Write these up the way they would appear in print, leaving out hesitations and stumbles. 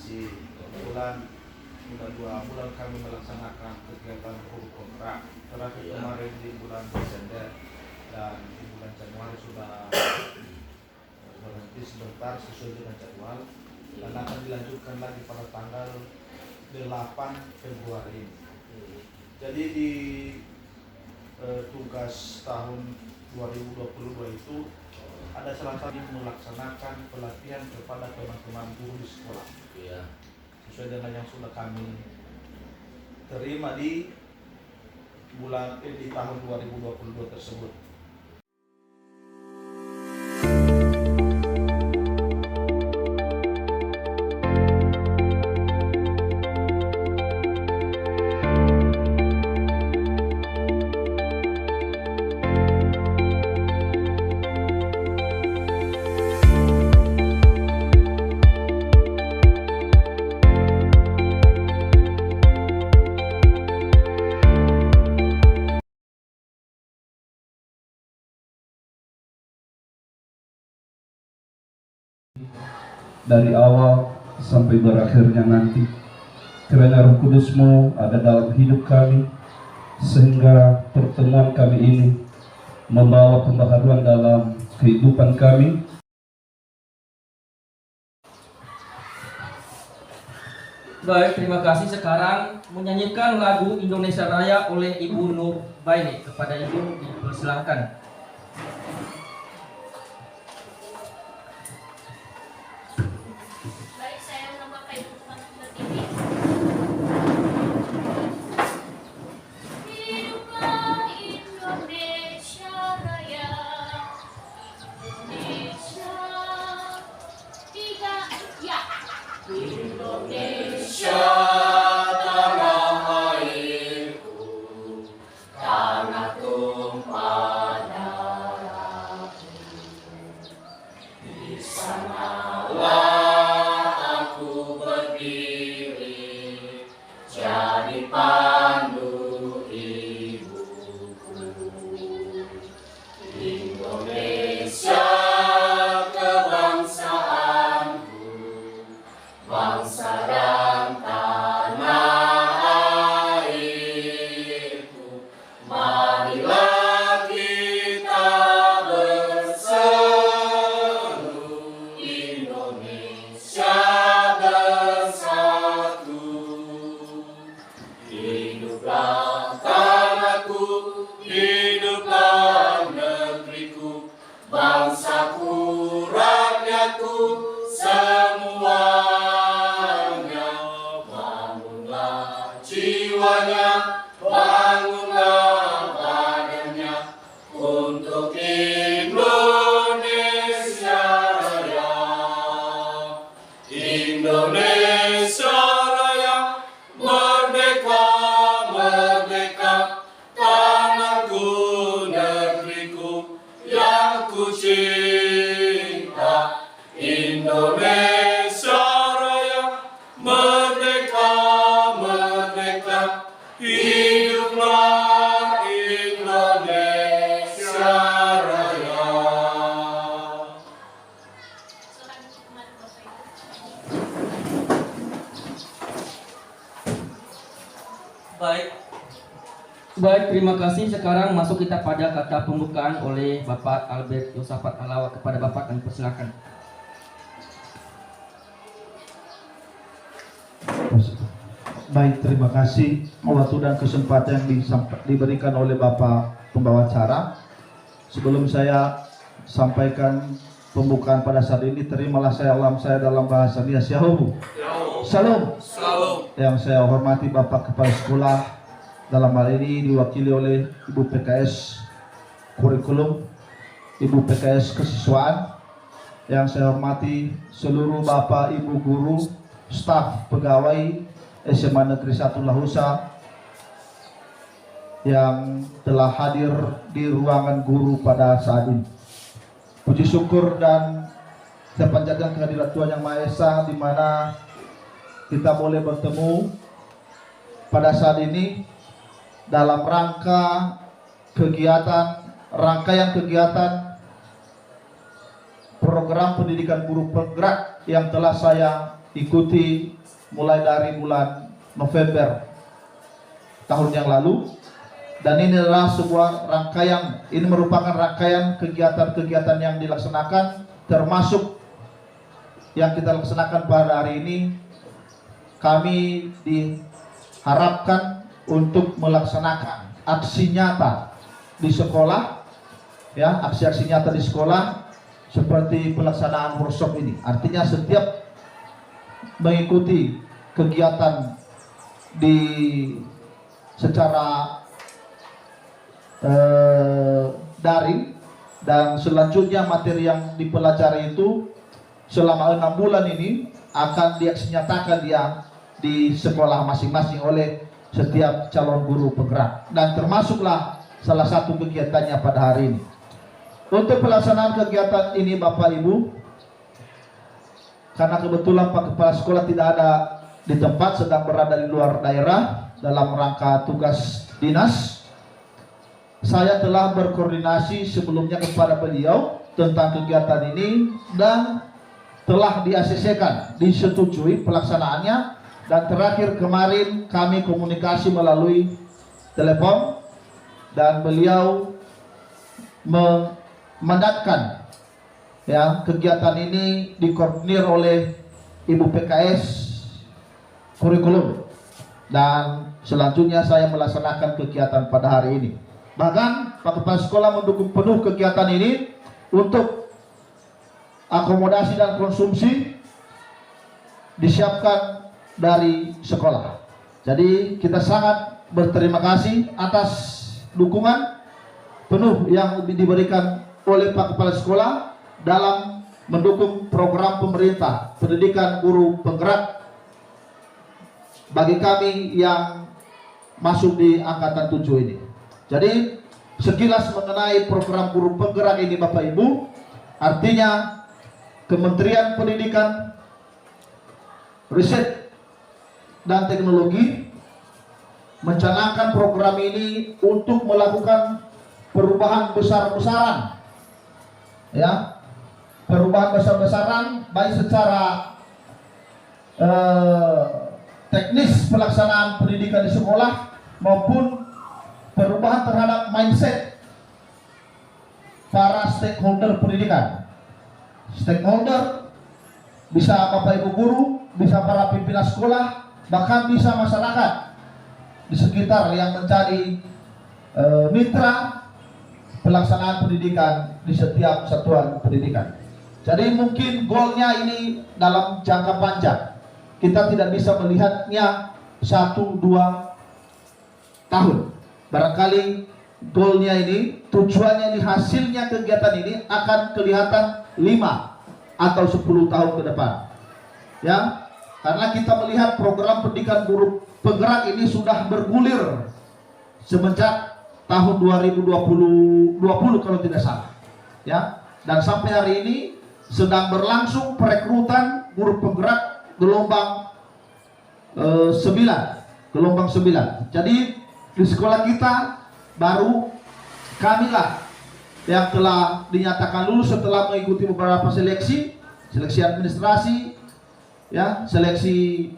kasih. Kebetulan sudah 2 bulan kami melaksanakan kegiatan huru kontrak. Terakhir kemarin di bulan Desember dan di bulan Januari sudah berhenti sebentar sesuai dengan jadwal dan akan dilanjutkan lagi pada tanggal 8 Februari. Jadi di tugas tahun 2022 itu ada salah satu melaksanakan pelatihan kepada teman-teman guru di sekolah. Sesuai dengan yang sudah kami terima di tahun 2022 tersebut. Dari awal sampai berakhirnya nanti, kiranya Roh Kudus-Mu ada dalam hidup kami, sehingga pertemuan kami ini membawa pembaharuan dalam kehidupan kami. Baik, terima kasih. Sekarang menyanyikan lagu Indonesia Raya oleh Ibu Nur Baini. Kepada Ibu dipersilakan. Baik, terima kasih. Sekarang masuk kita pada kata pembukaan oleh Bapak Albert Yosafat Halawa. Kepada Bapak kami persilakan. Baik, terima kasih waktu dan kesempatan yang diberikan oleh Bapak pembawa acara. Sebelum saya sampaikan pembukaan pada saat ini, terimalah salam saya dalam bahasa dia. Shalom. Yang saya hormati Bapak Kepala Sekolah, dalam hal ini diwakili oleh Ibu PKS Kurikulum, Ibu PKS Kesiswaan. Yang saya hormati seluruh Bapak Ibu guru, staf pegawai SMA Negeri 1 Lahusa yang telah hadir di ruangan guru pada saat ini. Puji syukur dan saya panjatkan kehadirat Tuhan Yang Maha Esa, di mana kita boleh bertemu pada saat ini dalam rangkaian kegiatan program pendidikan guru penggerak yang telah saya ikuti mulai dari bulan November tahun yang lalu, dan ini adalah sebuah rangkaian, ini merupakan rangkaian kegiatan-kegiatan yang dilaksanakan, termasuk yang kita laksanakan pada hari ini. Kami diharapkan untuk melaksanakan aksi nyata di sekolah, ya, aksi-aksi nyata di sekolah seperti pelaksanaan workshop ini. Artinya setiap mengikuti kegiatan secara daring, dan selanjutnya materi yang dipelajari itu selama 6 bulan ini akan diaksinyatakan dia di sekolah masing-masing oleh setiap calon guru penggerak, dan termasuklah salah satu kegiatannya pada hari ini. Untuk pelaksanaan kegiatan ini Bapak Ibu, karena kebetulan Pak Kepala Sekolah tidak ada di tempat, sedang berada di luar daerah dalam rangka tugas dinas, saya telah berkoordinasi sebelumnya kepada beliau tentang kegiatan ini dan telah di-ACC-kan, disetujui pelaksanaannya, dan terakhir kemarin kami komunikasi melalui telepon dan beliau memandatkan, ya, kegiatan ini dikoordinir oleh Ibu PKS kurikulum, dan selanjutnya saya melaksanakan kegiatan pada hari ini. Bahkan Pak Kepala Sekolah mendukung penuh kegiatan ini untuk akomodasi dan konsumsi disiapkan dari sekolah. Jadi kita sangat berterima kasih atas dukungan penuh yang diberikan oleh Pak Kepala Sekolah dalam mendukung program pemerintah pendidikan guru penggerak bagi kami yang masuk di angkatan 7 ini. Jadi sekilas mengenai program guru penggerak ini Bapak Ibu, artinya Kementerian Pendidikan, Riset dan Teknologi mencanangkan program ini untuk melakukan perubahan besar-besaran, ya, perubahan besar-besaran baik secara teknis pelaksanaan pendidikan di sekolah maupun perubahan terhadap mindset para stakeholder pendidikan. Stakeholder bisa Bapak Ibu guru, bisa para pimpinan sekolah, bahkan bisa masyarakat di sekitar yang menjadi mitra pelaksanaan pendidikan di setiap satuan pendidikan. Jadi mungkin goalnya ini dalam jangka panjang. Kita tidak bisa melihatnya 1-2 tahun. Barangkali goalnya ini, tujuannya ini, hasilnya kegiatan ini akan kelihatan 5 atau 10 tahun ke depan. Ya, karena kita melihat program pendidikan guru penggerak ini sudah bergulir semenjak tahun 2020 kalau tidak salah. Ya, dan sampai hari ini sedang berlangsung perekrutan guru penggerak gelombang 9. Jadi di sekolah kita baru kamilah yang telah dinyatakan lulus setelah mengikuti beberapa seleksi administrasi, ya, seleksi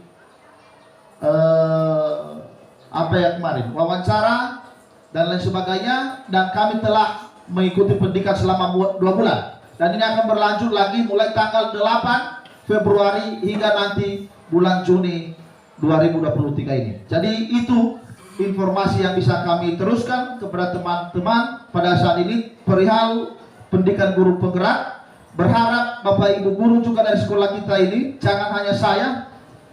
wawancara dan lain sebagainya, dan kami telah mengikuti pendidikan selama 2 bulan, dan ini akan berlanjut lagi mulai tanggal 8 Februari hingga nanti bulan Juni 2023 ini. Jadi itu informasi yang bisa kami teruskan kepada teman-teman pada saat ini perihal pendidikan guru penggerak. Berharap Bapak Ibu guru juga dari sekolah kita ini, jangan hanya saya,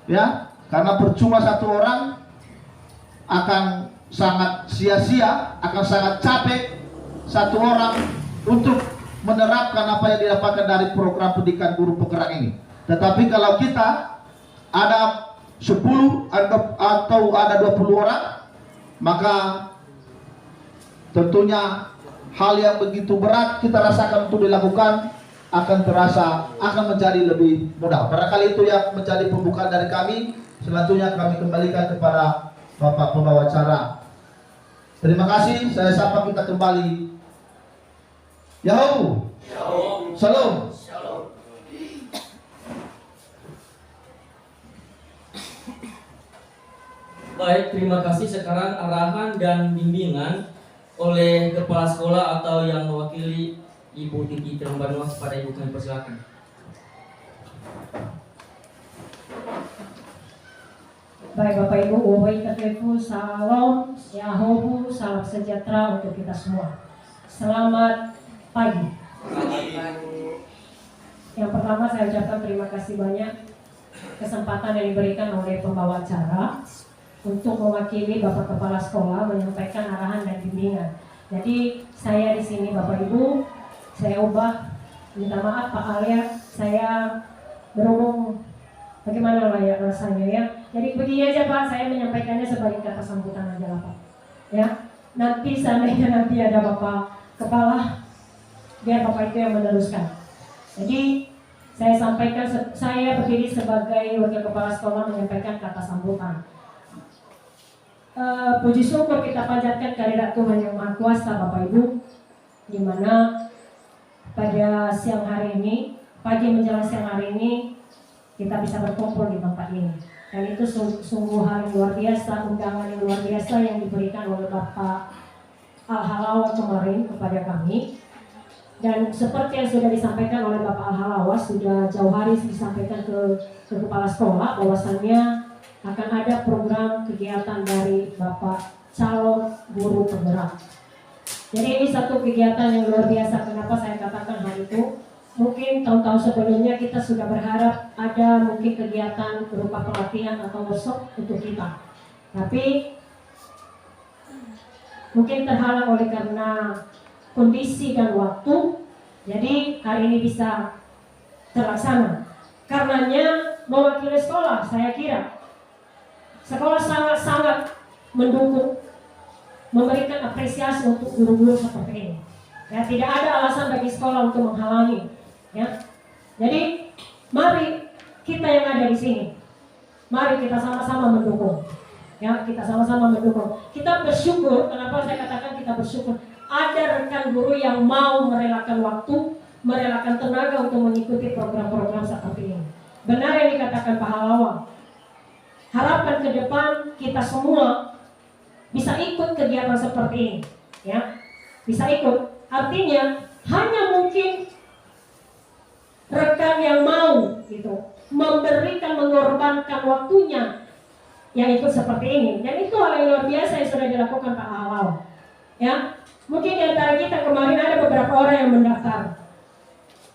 ya, karena percuma satu orang akan sangat sia-sia, akan sangat capek satu orang untuk menerapkan apa yang didapatkan dari program pendidikan guru penggerak ini. Tetapi kalau kita ada 10 atau ada 20 orang, maka tentunya hal yang begitu berat kita rasakan untuk dilakukan akan terasa, akan menjadi lebih mudah. Barangkali itu yang menjadi pembukaan dari kami. Selanjutnya kami kembalikan kepada Bapak pembawa acara. Terima kasih, saya sapa kita kembali. Yahoo, Shalom. Baik, terima kasih. Sekarang arahan dan bimbingan oleh kepala sekolah atau yang mewakili Ibu Titi Terumbanua kepada Ibu kami persilakan. Baik Bapak Ibu, wabarakatuh, salam, yahobu, salam sejahtera untuk kita semua. Selamat pagi. Yang pertama saya ucapkan terima kasih banyak kesempatan yang diberikan oleh pembawa acara untuk mewakili Bapak Kepala Sekolah menyampaikan arahan dan bimbingan. Jadi saya di sini Bapak Ibu, saya minta maaf Pak Alia, saya berhubung bagaimana lah ya rasanya ya. Jadi begini aja Pak, saya menyampaikannya sebagai kata sambutan aja lah Pak. Ya, nanti seandainya nanti ada Bapak Kepala, biar Bapak itu yang meneruskan. Jadi saya sampaikan, saya berdiri sebagai wakil kepala sekolah menyampaikan kata sambutan. Puji syukur kita panjatkan kehadirat Tuhan yang Maha Kuasa Bapak Ibu, di mana pada siang hari ini, pagi menjelang siang hari ini, kita bisa berkumpul di tempat ini. Dan itu sungguh hal yang luar biasa, undangan yang luar biasa yang diberikan oleh Bapak Al-Halawa kemarin kepada kami. Dan seperti yang sudah disampaikan oleh Bapak Al-Halawa, sudah jauh hari disampaikan ke kepala sekolah bahwasannya akan ada program kegiatan dari Bapak calon guru penggerak. Jadi ini satu kegiatan yang luar biasa. Kenapa saya katakan hal itu? Mungkin tahun-tahun sebelumnya kita sudah berharap ada mungkin kegiatan berupa pelatihan atau workshop untuk kita. Tapi mungkin terhalang oleh karena kondisi dan waktu. Jadi hari ini bisa terlaksana. Karenanya mewakili sekolah, saya kira sekolah sangat-sangat mendukung, memberikan apresiasi untuk guru-guru seperti ini. Ya, tidak ada alasan bagi sekolah untuk menghalangi. Ya, jadi mari kita yang ada di sini, mari kita sama-sama mendukung. Ya, kita sama-sama mendukung. Kita bersyukur. Kenapa saya katakan kita bersyukur? Ada rekan guru yang mau merelakan waktu, merelakan tenaga untuk mengikuti program-program seperti ini. Benar yang dikatakan Pak Halawa. Harapan ke depan kita semua bisa ikut kegiatan seperti ini, ya, bisa ikut. Artinya hanya mungkin rekan yang mau gitu memberikan, mengorbankan waktunya yang ikut seperti ini. Dan itu hal yang luar biasa yang sudah dilakukan Pak Halawa. Ya, mungkin di antara kita kemarin ada beberapa orang yang mendaftar.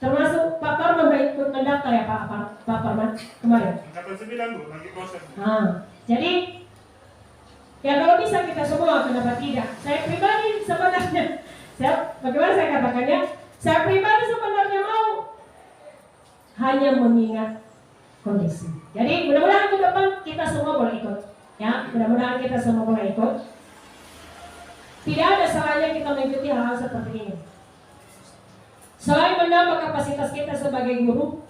Termasuk Pak Parman ikut mendaftar ya Pak Parman kemarin. Angkatan 9 Bu, lagi proses. Jadi ya kalau bisa kita semua, kenapa tidak? Saya pribadi sebenarnya, bagaimana saya katakannya? Saya pribadi sebenarnya mau hanya mengingat kondisi. Jadi mudah-mudahan ke depan kita semua boleh ikut. Ya, mudah-mudahan kita semua boleh ikut. Tidak ada salahnya kita mengikuti hal-hal seperti ini. Selain menambah kapasitas kita sebagai guru,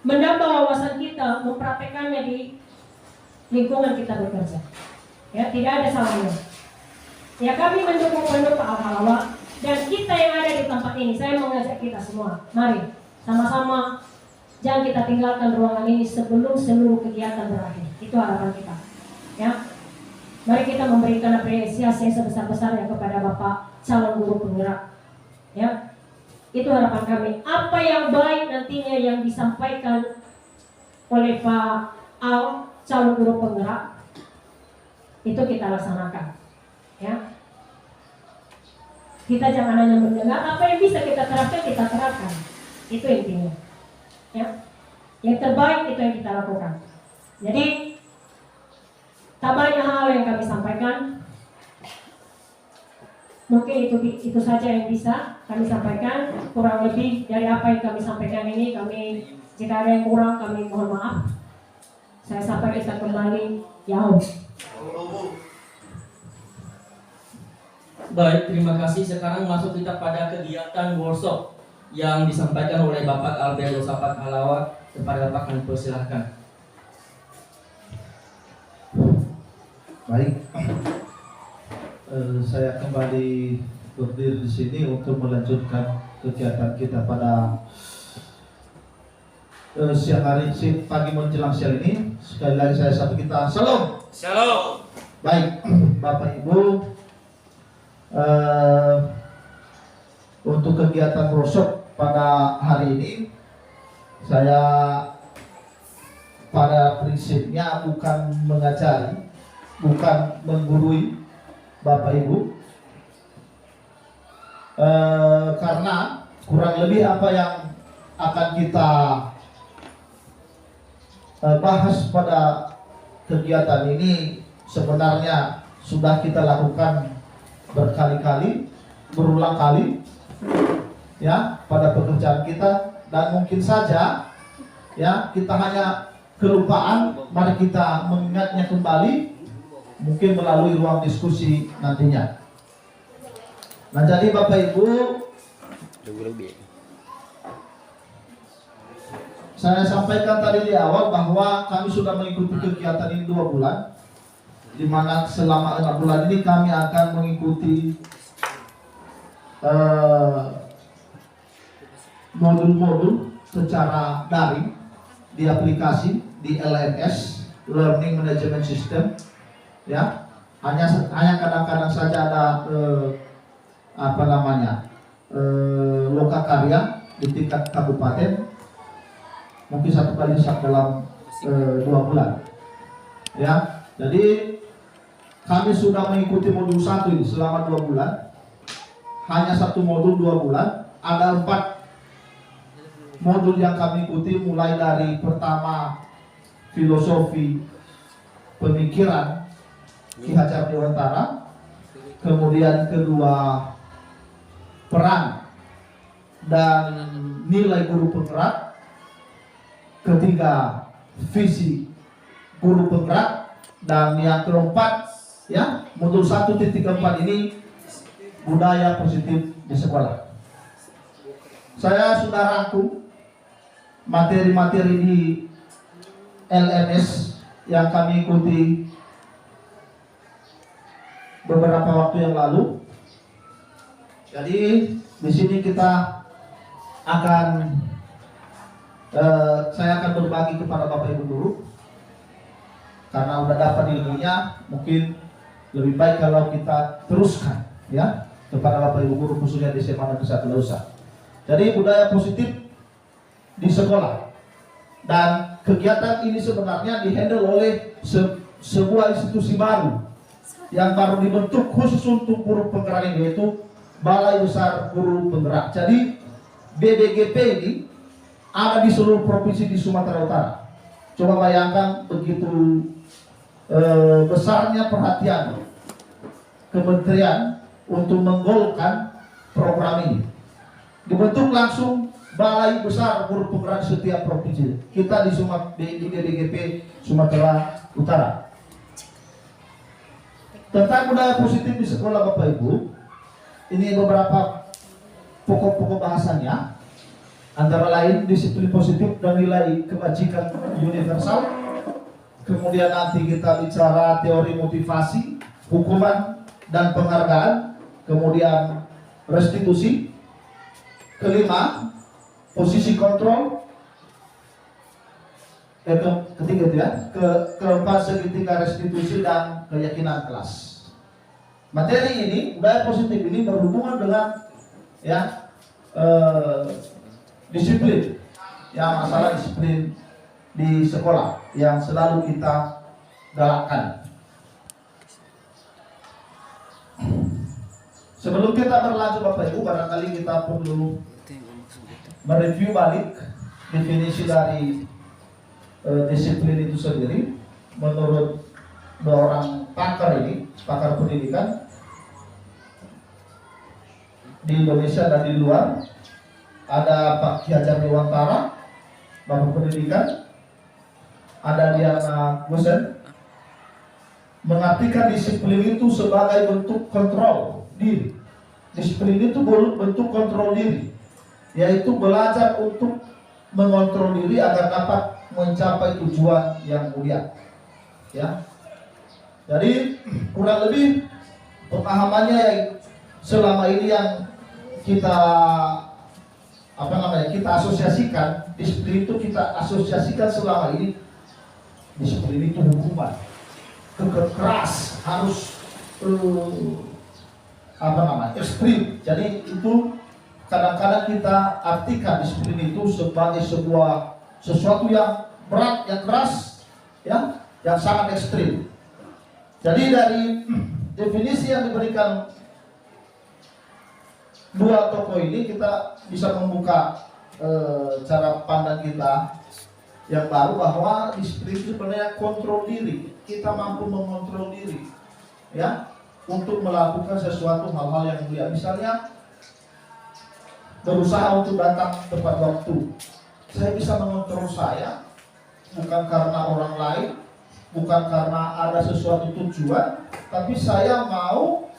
menambah wawasan kita, mempraktekannya di lingkungan kita bekerja. Ya, tidak ada salahnya. Ya, kami mendukung penuh Pak Al-Halawa dan kita yang ada di tempat ini. Saya mengajak kita semua, mari sama-sama jangan kita tinggalkan ruangan ini sebelum seluruh kegiatan berakhir. Itu harapan kita. Ya, mari kita memberikan apresiasi yang sebesar-besarnya kepada Bapak calon guru penggerak. Ya. Itu harapan kami. Apa yang baik nantinya yang disampaikan oleh Pak Al, calon guru penggerak, itu kita laksanakan. Ya, kita jangan hanya mendengar, apa yang bisa kita terapkan. Itu intinya. Ya, yang terbaik itu yang kita lakukan. Jadi tak banyak hal yang kami sampaikan. Mungkin itu saja yang bisa kami sampaikan. Kurang lebih dari apa yang kami sampaikan ini, jika ada yang kurang kami mohon maaf. Saya sampaikan kembali Yahoo. Baik, terima kasih. Sekarang masuk kita pada kegiatan workshop yang disampaikan oleh Bapak Albert Yosafat Halawa. Kepada Bapak kami persilahkan. Baik. Saya kembali berdiri di sini untuk melanjutkan kegiatan kita pada siang hari, pagi menjelang siang ini. Sekali lagi saya sapa kita, salam. Shalom. Baik, Bapak Ibu, untuk kegiatan workshop pada hari ini, saya pada prinsipnya bukan mengajari, bukan menggurui Bapak Ibu, karena kurang lebih apa yang akan kita bahas pada kegiatan ini sebenarnya sudah kita lakukan berkali-kali, berulang kali, ya, pada pekerjaan kita, dan mungkin saja, ya, kita hanya kelupaan. Mari kita mengingatnya kembali, mungkin melalui ruang diskusi nantinya. Nah, jadi Bapak Ibu, saya sampaikan tadi di awal bahwa kami sudah mengikuti kegiatan ini 2 bulan, di mana selama 6 bulan ini kami akan mengikuti modul-modul secara daring di aplikasi di LMS, Learning Management System, ya. Hanya kadang-kadang saja ada lokakarya di tingkat kabupaten, mungkin 1 kali dalam 2 bulan, ya. Jadi kami sudah mengikuti modul 1 ini selama 2 bulan, hanya 1 modul 2 bulan. Ada 4 modul yang kami ikuti, mulai dari pertama filosofi pemikiran Ki Hajar Dewantara, kemudian kedua peran dan nilai guru penggerak, ketiga visi guru penggerak, dan yang keempat, ya, modul 1.4 ini budaya positif di sekolah. Saya sudah rangkum materi-materi di LMS yang kami ikuti beberapa waktu yang lalu. Jadi di sini kita akan saya akan berbagi kepada Bapak Ibu guru, karena udah dapat ilmunya, mungkin lebih baik kalau kita teruskan, ya, kepada Bapak Ibu guru khususnya di SMA Negeri 1 Lausa. Jadi budaya positif di sekolah, dan kegiatan ini sebenarnya dihandle oleh sebuah institusi baru yang baru dibentuk khusus untuk guru penggerak ini, yaitu Balai Besar Guru Penggerak. Jadi BBGP ini ada di seluruh provinsi di Sumatera Utara. Coba bayangkan begitu besarnya perhatian kementerian untuk menggolkan program ini. Dibentuk langsung Balai Besar Guru Penggerak setiap provinsi. Kita di BBGP Sumatera Utara. Tentang budaya positif di sekolah, Bapak Ibu, ini beberapa pokok-pokok bahasanya, antara lain disiplin positif dan nilai kebajikan universal. Kemudian nanti kita bicara teori motivasi, hukuman dan penghargaan. Kemudian restitusi. Kelima, posisi kontrol. Ketiga itu, ya. Keempat, segitiga restitusi dan keyakinan kelas. Materi ini, budaya positif ini berhubungan dengan, ya, disiplin, ya, masalah disiplin di sekolah yang selalu kita galakkan. Sebelum kita berlanjut, Bapak Ibu, barangkali kita perlu mereview balik definisi dari disiplin itu sendiri menurut 2 orang pakar ini, pakar pendidikan di Indonesia dan di luar. Ada Pak Ki Hajar Dewantara, Bapak Pendidikan, ada Diana Gusen, mengartikan disiplin itu sebagai bentuk kontrol diri. Disiplin itu bentuk kontrol diri, yaitu belajar untuk mengontrol diri agar dapat mencapai tujuan yang mulia, ya. Jadi kurang lebih pemahamannya yang selama ini yang kita kita asosiasikan, disiplin itu kita asosiasikan selama ini, disiplin itu hukuman, keras, harus ekstrim. Jadi itu kadang-kadang kita artikan disiplin itu sebagai sesuatu yang berat, yang keras, ya, yang sangat ekstrim. Jadi dari definisi yang diberikan dua tokoh ini kita bisa membuka cara pandang kita yang baru bahwa disiplin itu sebenarnya kontrol diri. Kita mampu mengontrol diri, ya, untuk melakukan sesuatu hal-hal yang mulia. Misalnya berusaha untuk datang tepat waktu. Saya bisa mengontrol saya, bukan karena orang lain, bukan karena ada sesuatu tujuan, tapi saya mau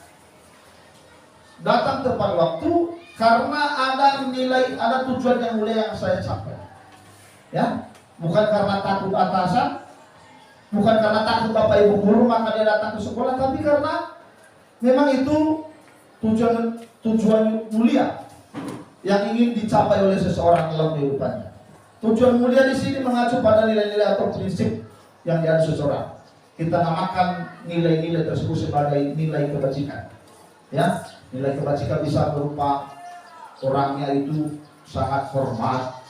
datang tepat waktu karena ada nilai, ada tujuan yang mulia yang saya capai. Ya, bukan karena takut atasan, bukan karena takut bapak ibu guru maka dia datang ke sekolah, tapi karena memang itu tujuan mulia yang ingin dicapai oleh seseorang dalam kehidupannya. Tujuan mulia di sini mengacu pada nilai-nilai atau prinsip yang diada seseorang. Kita namakan nilai-nilai tersebut sebagai nilai kebajikan. Ya, nilai kebajikan bisa berupa orangnya itu sangat hormat,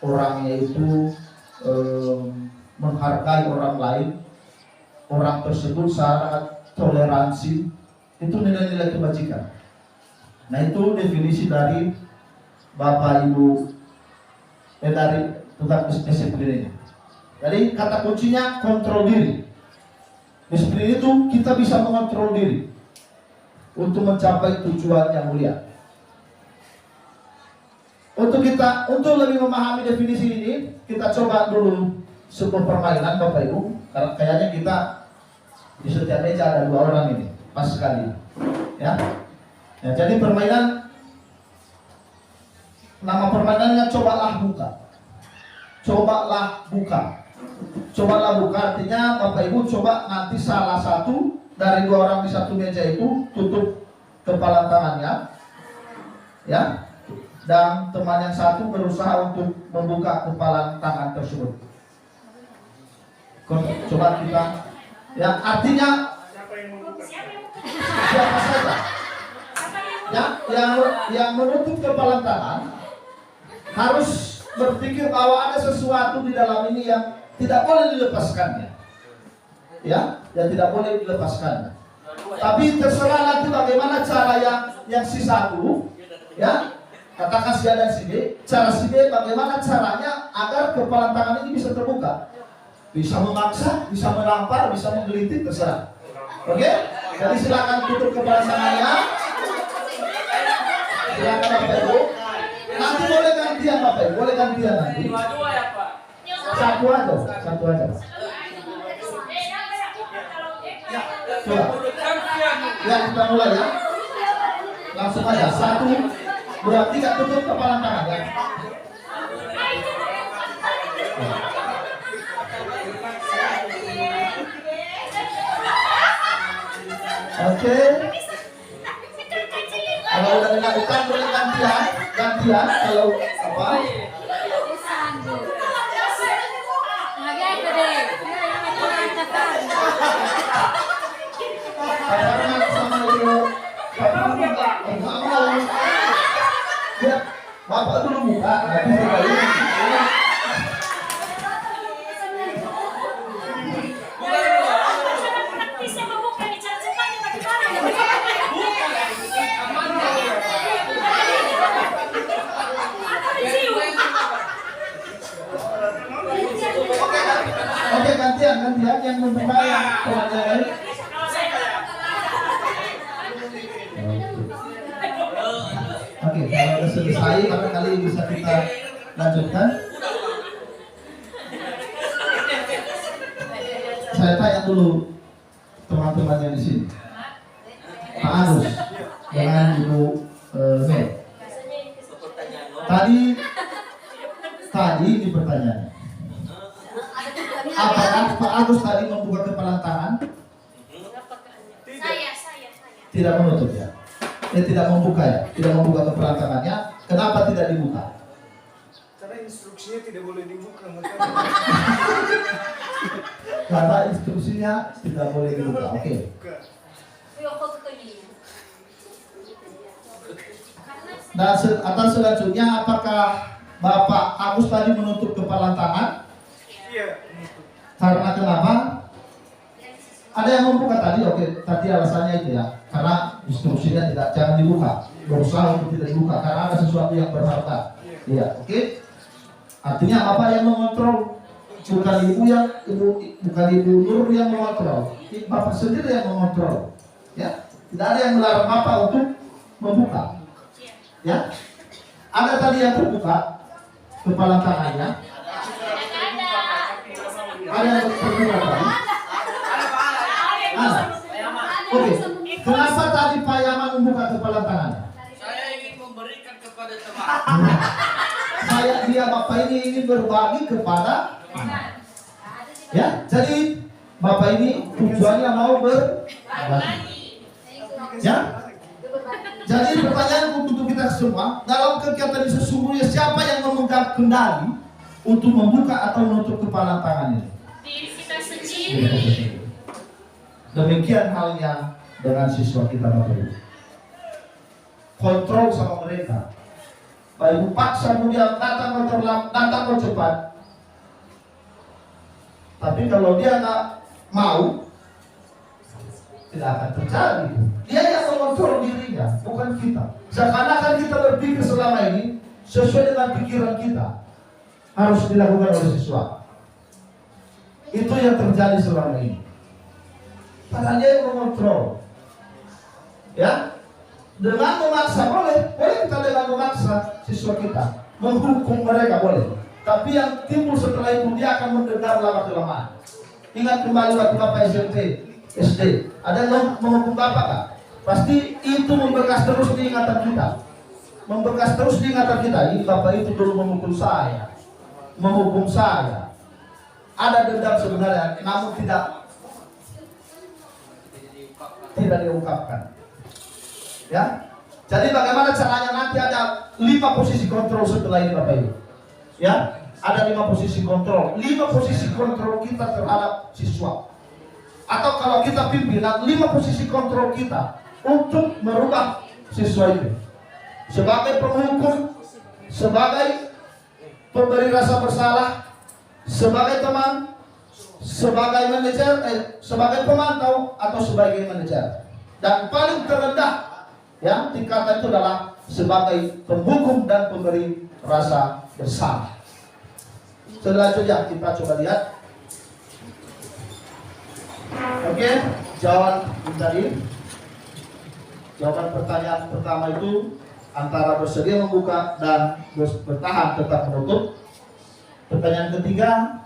orangnya itu menghargai orang lain, orang tersebut sangat toleransi. Itu nilai-nilai kebajikan. Nah, itu definisi dari Bapak Ibu dari tukang disiplin ini. Jadi kata kuncinya kontrol diri. Disiplin itu kita bisa mengontrol diri untuk mencapai tujuan yang mulia. Untuk lebih memahami definisi ini, kita coba dulu sebuah permainan Bapak Ibu. Karena kayaknya kita di setiap meja ada 2 orang ini, pas sekali. Ya. Jadi permainan, nama permainannya cobalah buka. Cobalah buka. Cobalah buka artinya Bapak Ibu coba nanti salah satu dari 2 orang di satu meja itu tutup kepala tangannya, ya, dan teman yang satu berusaha untuk membuka kepala tangan tersebut. Coba kita, ya, artinya siapa saja, ya, yang menutup kepala tangan harus berpikir bahwa ada sesuatu di dalam ini yang tidak boleh dilepaskannya, ya, yang tidak boleh dilepaskannya. Tapi terserah nanti bagaimana cara yang si satu, ya, katakan si A dan si B, cara si B bagaimana caranya agar kepala tangan ini bisa terbuka, bisa memaksa, bisa menampar, bisa menggelitik, terserah. Oke? Jadi silakan tutup kepala tangannya. Silakan Bapak Ibu. Nanti boleh gantian Bapak Ibu, boleh gantian nanti. Satu aja. Coba. Ya, kita mulai ya. Langsung aja. 1, 2, 3 tutup kepala tangan ya. Oke. Kalau udah dilakukan boleh gantian kalau apa? Karena sama itu, ya, Bapak dulu buka, nanti sekali. Oke, gantian yang membuka yang pelajaran. Oke, kalau sudah selesai, barangkali bisa kita lanjutkan. Saya tanya dulu teman-teman yang di sini. Pak Agus, dengan Ibu Mel. Tadi di pertanyaan. Apakah Pak Agus tadi membuka kepala tangan? Saya. Tidak menutup ya? Tidak membuka ya? Tidak membuka kepala tangannya. Kenapa tidak dibuka? Karena instruksinya tidak boleh dibuka. Kata instruksinya tidak boleh dibuka. Oke. Dan atas selanjutnya, apakah Bapak Agus tadi menutup kepalan tangan? Iya. Karena kenapa? Ada yang membuka tadi, oke. Tadi alasannya itu ya, karena instruksinya jangan dibuka. Berusaha untuk tidak dibuka karena ada sesuatu yang berharga. Iya, oke. Artinya Bapak yang mengontrol, bukan ibu Nur yang mengontrol. Bapak sendiri yang mengontrol. Ya, tidak ada yang melarang Bapak untuk membuka. Ya, ada tadi yang terbuka kepala tangannya. Ada yang terbuka tadi. Oke. Kenapa tadi Pak Yaman membuka kepala tangannya? Saya ingin memberikan kepada teman. Dia Bapak ini ingin berbagi kepada. Ya, jadi Bapak ini tujuannya mau berbagi. Ya. Jadi pertanyaan untuk kita semua, dalam kegiatan ini sesungguhnya siapa yang memegang kendali untuk membuka atau menutup kepala tangan ini? Diri kita sendiri. Demikian halnya dengan siswa kita Bapak Ibu. Kontrol sama mereka. Bapak Ibu paksa kemudian datang kau cepat. Tapi kalau dia nggak mau, tidak akan terjadi. Dia yang mengontrol dirinya, bukan kita. Seakan-akan kita berpikir selama ini sesuai dengan pikiran kita harus dilakukan oleh siswa. Itu yang terjadi selama ini. Padahal dia yang mengontrol. Ya, dengan memaksa boleh kita dengan memaksa siswa kita, menghukum mereka boleh. Tapi yang timbul setelah itu dia akan mendengar lama kelamaan. Ingat kembali waktu Bapak SD, ada yang menghukum Bapak kan? Pasti itu membekas terus di ingatan kita. Membekas terus di ingatan kita. Ini Bapak itu dulu memukul saya, menghukum saya. Ada dendam sebenarnya, namun tidak diungkapkan. Ya. Jadi bagaimana caranya nanti ada 5 posisi kontrol setelah ini Bapak Ibu. Ya, ada 5 posisi kontrol. 5 posisi kontrol kita terhadap siswa. Atau kalau kita pimpinan, 5 posisi kontrol kita untuk merubah siswa itu. Sebagai penghukum, sebagai pemberi rasa bersalah, sebagai teman, sebagai manajer, sebagai pemantau atau sebagai manajer. Dan paling terendah ya tingkatan itu adalah sebagai penghukum dan pemberi rasa bersalah. Selanjutnya kita coba lihat. Oke, jawaban tadi. Jawaban pertanyaan pertama itu antara bersedia membuka dan bertahan tetap menutup. Pertanyaan ketiga,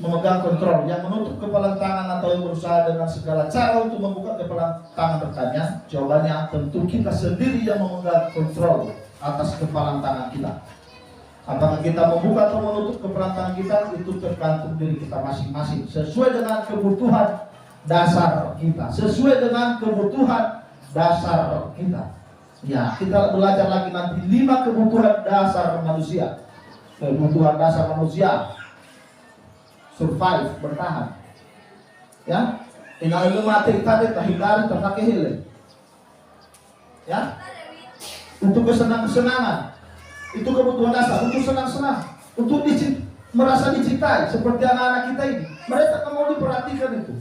memegang kontrol, yang menutup kepala tangan atau yang berusaha dengan segala cara untuk membuka kepala tangan bertanya. Jawabannya tentu kita sendiri yang memegang kontrol atas kepala tangan kita. Apakah kita membuka atau menutup kepala tangan kita itu tergantung diri kita masing-masing sesuai dengan kebutuhan dasar kita, sesuai dengan kebutuhan dasar kita. Ya, kita belajar lagi nanti 5 kebutuhan dasar manusia. Kebutuhan dasar manusia survive, bertahan. Ya, inalu mati tadi tahindari terpakai hilir. Ya, untuk kesenangan, itu kebutuhan dasar. Untuk senang-senang, untuk merasa dicintai seperti anak-anak kita ini. Mereka kan mau diperhatikan itu,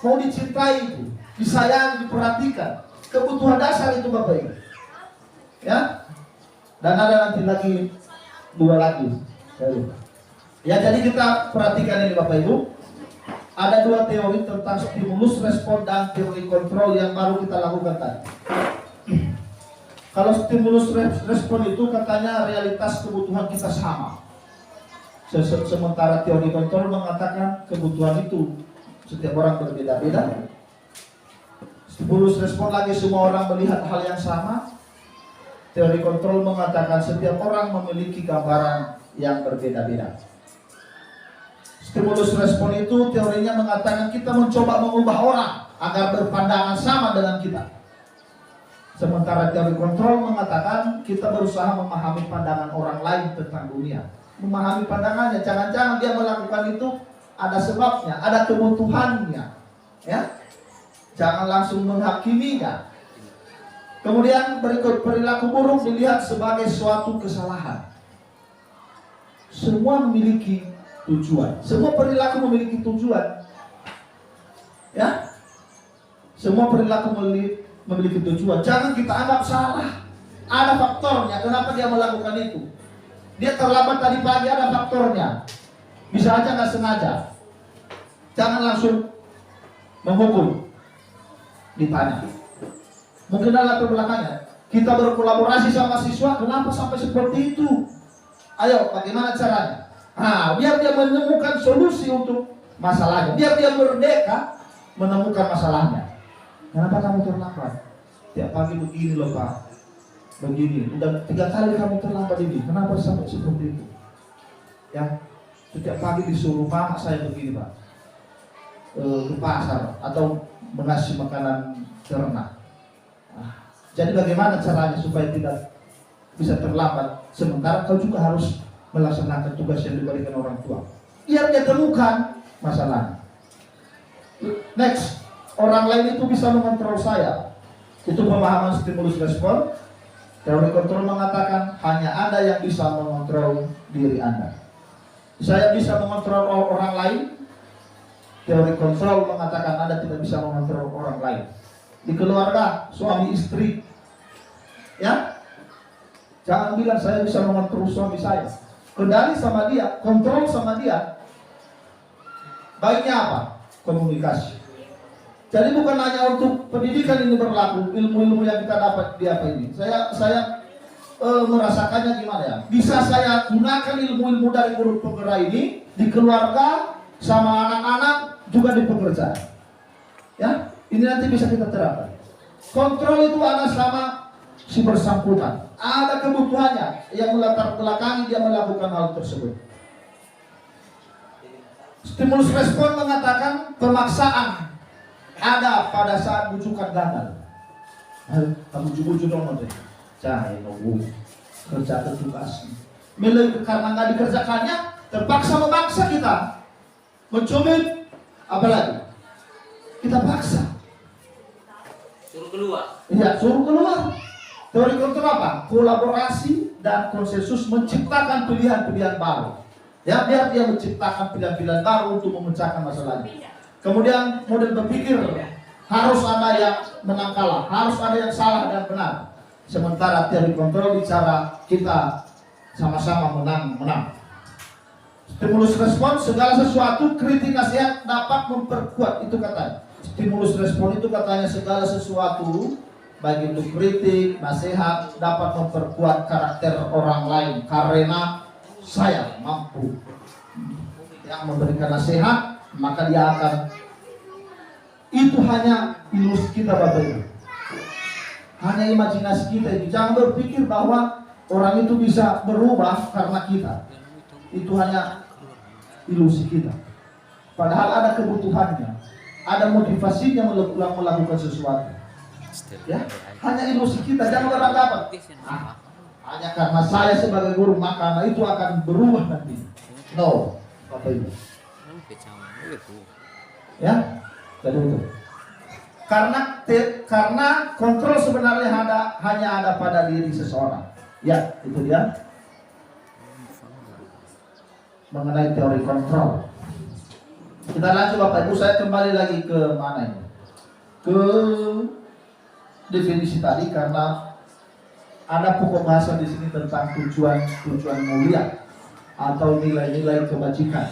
mau dicintai itu, disayang, diperhatikan. Kebutuhan dasar itu Bapak Ibu. Ya, dan ada nanti lagi 2 lagi. Ya, jadi kita perhatikan ini Bapak Ibu. Ada 2 teori tentang stimulus respon dan teori kontrol yang baru kita lakukan tadi. Kalau stimulus respon itu katanya realitas kebutuhan kita sama. Sementara teori kontrol mengatakan kebutuhan itu setiap orang berbeda-beda. Stimulus respon lagi semua orang melihat hal yang sama. Teori kontrol mengatakan setiap orang memiliki gambaran yang berbeda-beda. Stimulus respon itu teorinya mengatakan kita mencoba mengubah orang agar berpandangan sama dengan kita. Sementara teori kontrol mengatakan kita berusaha memahami pandangan orang lain tentang dunia. memahami pandangannya. Jangan-jangan dia melakukan itu ada sebabnya, ada kebutuhannya, ya. Jangan langsung menghakiminya. Kemudian berikut, perilaku buruk dilihat sebagai suatu kesalahan. Semua memiliki tujuan. Semua perilaku memiliki tujuan. Ya. Semua perilaku memiliki tujuan. Jangan kita anggap salah. Ada faktornya kenapa dia melakukan itu. Dia terlambat tadi pagi, ada faktornya. Bisa aja nggak sengaja. Jangan langsung menghukum. Ditanya. Mungkin ada latar belakangnya. Kita berkolaborasi sama siswa, kenapa sampai seperti itu? Ayo, bagaimana caranya? Nah, biar dia menemukan solusi untuk masalahnya. Biar dia merdeka menemukan masalahnya. Kenapa kamu terlambat? Tiap pagi begini loh Pak. Begini. Udah 3 kali kamu terlambat ini. Kenapa sampai seperti itu? Ya, setiap pagi disuruh mama saya begini Pak. Ke pasar atau mengasih makanan ternak. Jadi bagaimana caranya supaya tidak bisa terlambat, sementara kau juga harus melaksanakan tugas yang diberikan orang tua. Biar dia temukan masalahnya. Next, orang lain itu bisa mengontrol saya. Itu pemahaman stimulus respon. Teori kontrol mengatakan hanya Anda yang bisa mengontrol diri Anda. Saya bisa mengontrol orang lain. Teori kontrol mengatakan Anda tidak bisa mengontrol orang lain. Di keluarga, suami istri, ya, jangan bilang saya bisa mengontrol suami saya. Kendali sama dia, kontrol sama dia. Baiknya apa? Komunikasi. Jadi bukan hanya untuk pendidikan ini berlaku, ilmu-ilmu yang kita dapat di apa ini. Saya merasakannya gimana ya? Bisa saya gunakan ilmu-ilmu dari guru penggerak ini di keluarga, sama anak-anak, juga di pekerjaan. Ya. Ini nanti bisa kita terapkan. Kontrol itu ada sama si bersangkutan. Ada kebutuhannya yang melatar belakangi dia melakukan hal tersebut. Stimulus respon mengatakan pemaksaan ada pada saat bujukan gagal. Kamu bujuk dong nanti. Cahaya nunggu kerja tugas. Karena nggak dikerjakannya, terpaksa memaksa kita mencubit, apalagi kita paksa. Suruh keluar. Iya, suruh keluar. Teori kontrol apa? Kolaborasi dan konsensus menciptakan pilihan-pilihan baru. Ya, biar dia menciptakan pilihan-pilihan baru untuk memecahkan masalahnya. Kemudian model berpikir harus ada yang menang kalah, harus ada yang salah dan benar. Sementara teori kontrol bicara kita sama-sama menang. Stimulus respon segala sesuatu, kritik nasihat dapat memperkuat, itu katanya. Stimulus respon itu katanya segala sesuatu baik itu kritik, nasihat dapat memperkuat karakter orang lain karena saya mampu yang memberikan nasihat, maka dia akan, itu hanya ilusi kita Bapak Ibu, hanya imajinasi kita itu. Jangan berpikir bahwa orang itu bisa berubah karena kita, itu hanya ilusi kita. Padahal ada kebutuhannya, ada motivasinya melakukan sesuatu. Ya, hanya ilusi kita. Jangan beranggapan hanya karena saya sebagai guru maka itu akan berubah nanti. No, Bapak Ibu. Ya, jadi itu. Karena kontrol sebenarnya hanya ada pada diri seseorang. Ya, itu dia. Mengenai teori kontrol. Kita lanjut Bapak Ibu, saya kembali lagi ke mana ini? Ke definisi tadi, karena ada pokok bahasa di sini tentang tujuan mulia atau nilai-nilai kebajikan.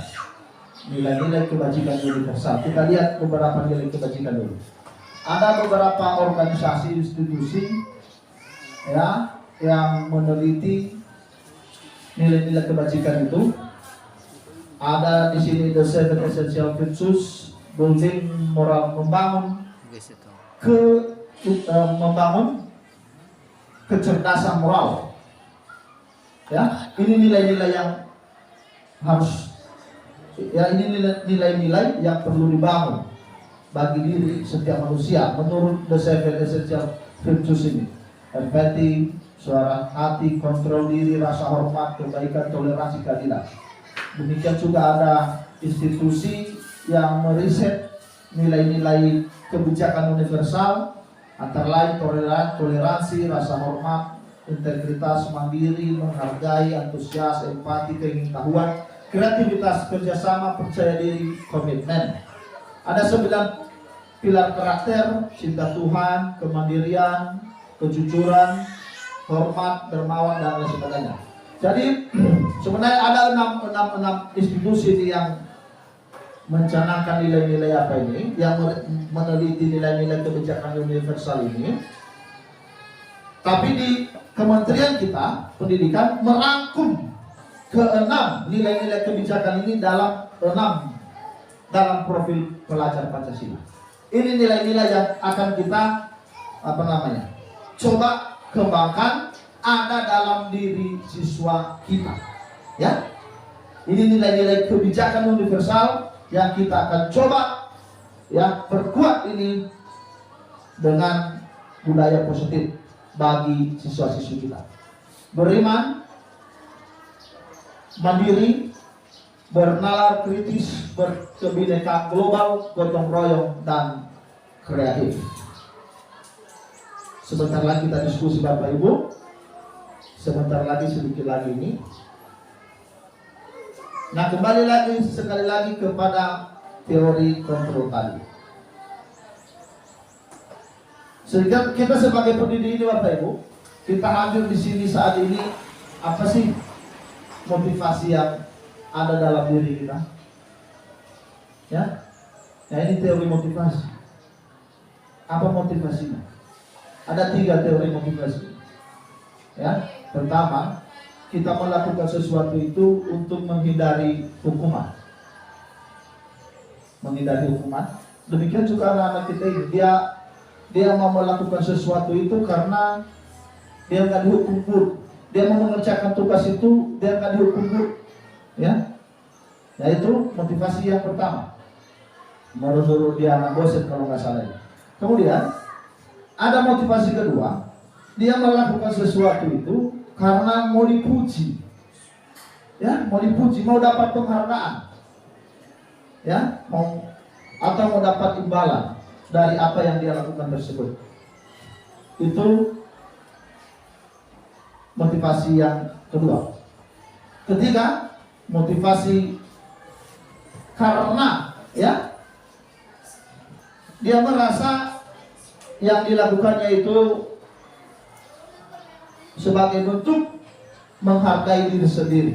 Nilai-nilai kebajikan universal. Kita lihat beberapa nilai kebajikan dulu. Ada beberapa organisasi institusi ya yang meneliti nilai-nilai kebajikan itu. Ada di sini the 7 essential virtues, building moral, membangun kecerdasan moral. Ya, ini nilai-nilai yang harus, ya ini nilai-nilai yang perlu dibangun bagi diri setiap manusia menurut the 7 essential virtues ini. Empathy, suara hati, kontrol diri, rasa hormat, kebaikan, toleransi, keadilan. Demikian juga ada institusi yang meriset nilai-nilai kebijakan universal, antara lain toleransi, rasa hormat, integritas, mandiri, menghargai, antusias, empati, keingintahuan, kreativitas, kerjasama, percaya diri, komitmen. Ada 9 pilar karakter: cinta Tuhan, kemandirian, kejujuran, hormat, dermawan, dan lain sebagainya. Jadi sebenarnya ada 6 institusi yang mencanangkan nilai-nilai apa ini, yang meneliti nilai-nilai kebijakan universal ini. Tapi di kementerian kita pendidikan merangkum ke-6 nilai-nilai kebijakan ini dalam profil pelajar Pancasila. Ini nilai-nilai yang akan kita coba kembangkan, ada dalam diri siswa kita, ya. Ini nilai-nilai kebijakan universal yang kita akan coba, ya, perkuat ini dengan budaya positif bagi siswa-siswi kita. Beriman, mandiri, bernalar kritis, berkebinekaan global, gotong royong, dan kreatif. Sebentar lagi kita diskusi Bapak Ibu. Sebentar lagi, sedikit lagi ini. Nah, kembali lagi sekali lagi kepada teori kontrol tadi. Sehingga kita sebagai pendidik ini Bapak Ibu, kita hadir di sini saat ini, apa sih motivasi yang ada dalam diri kita? Ya, nah ini teori motivasi. Apa motivasinya? Ada 3 teori motivasi. Ya, pertama, kita melakukan sesuatu itu untuk menghindari hukuman. Menghindari hukuman. Demikian juga anak-anak kita ini, dia mau melakukan sesuatu itu karena dia nggak dihukum buruk. Dia mau mengerjakan tugas itu, dia nggak dihukum buruk. Ya, nah itu motivasi yang pertama. Menurut dia anak bosen kalau nggak salah. Kemudian ada motivasi kedua, dia melakukan sesuatu itu karena mau dipuji, ya, mau dipuji, mau dapat penghargaan, ya, mau dapat imbalan dari apa yang dia lakukan tersebut. Itu motivasi yang kedua. Ketiga, motivasi karena, ya, dia merasa yang dilakukannya itu sebagai bentuk menghargai diri sendiri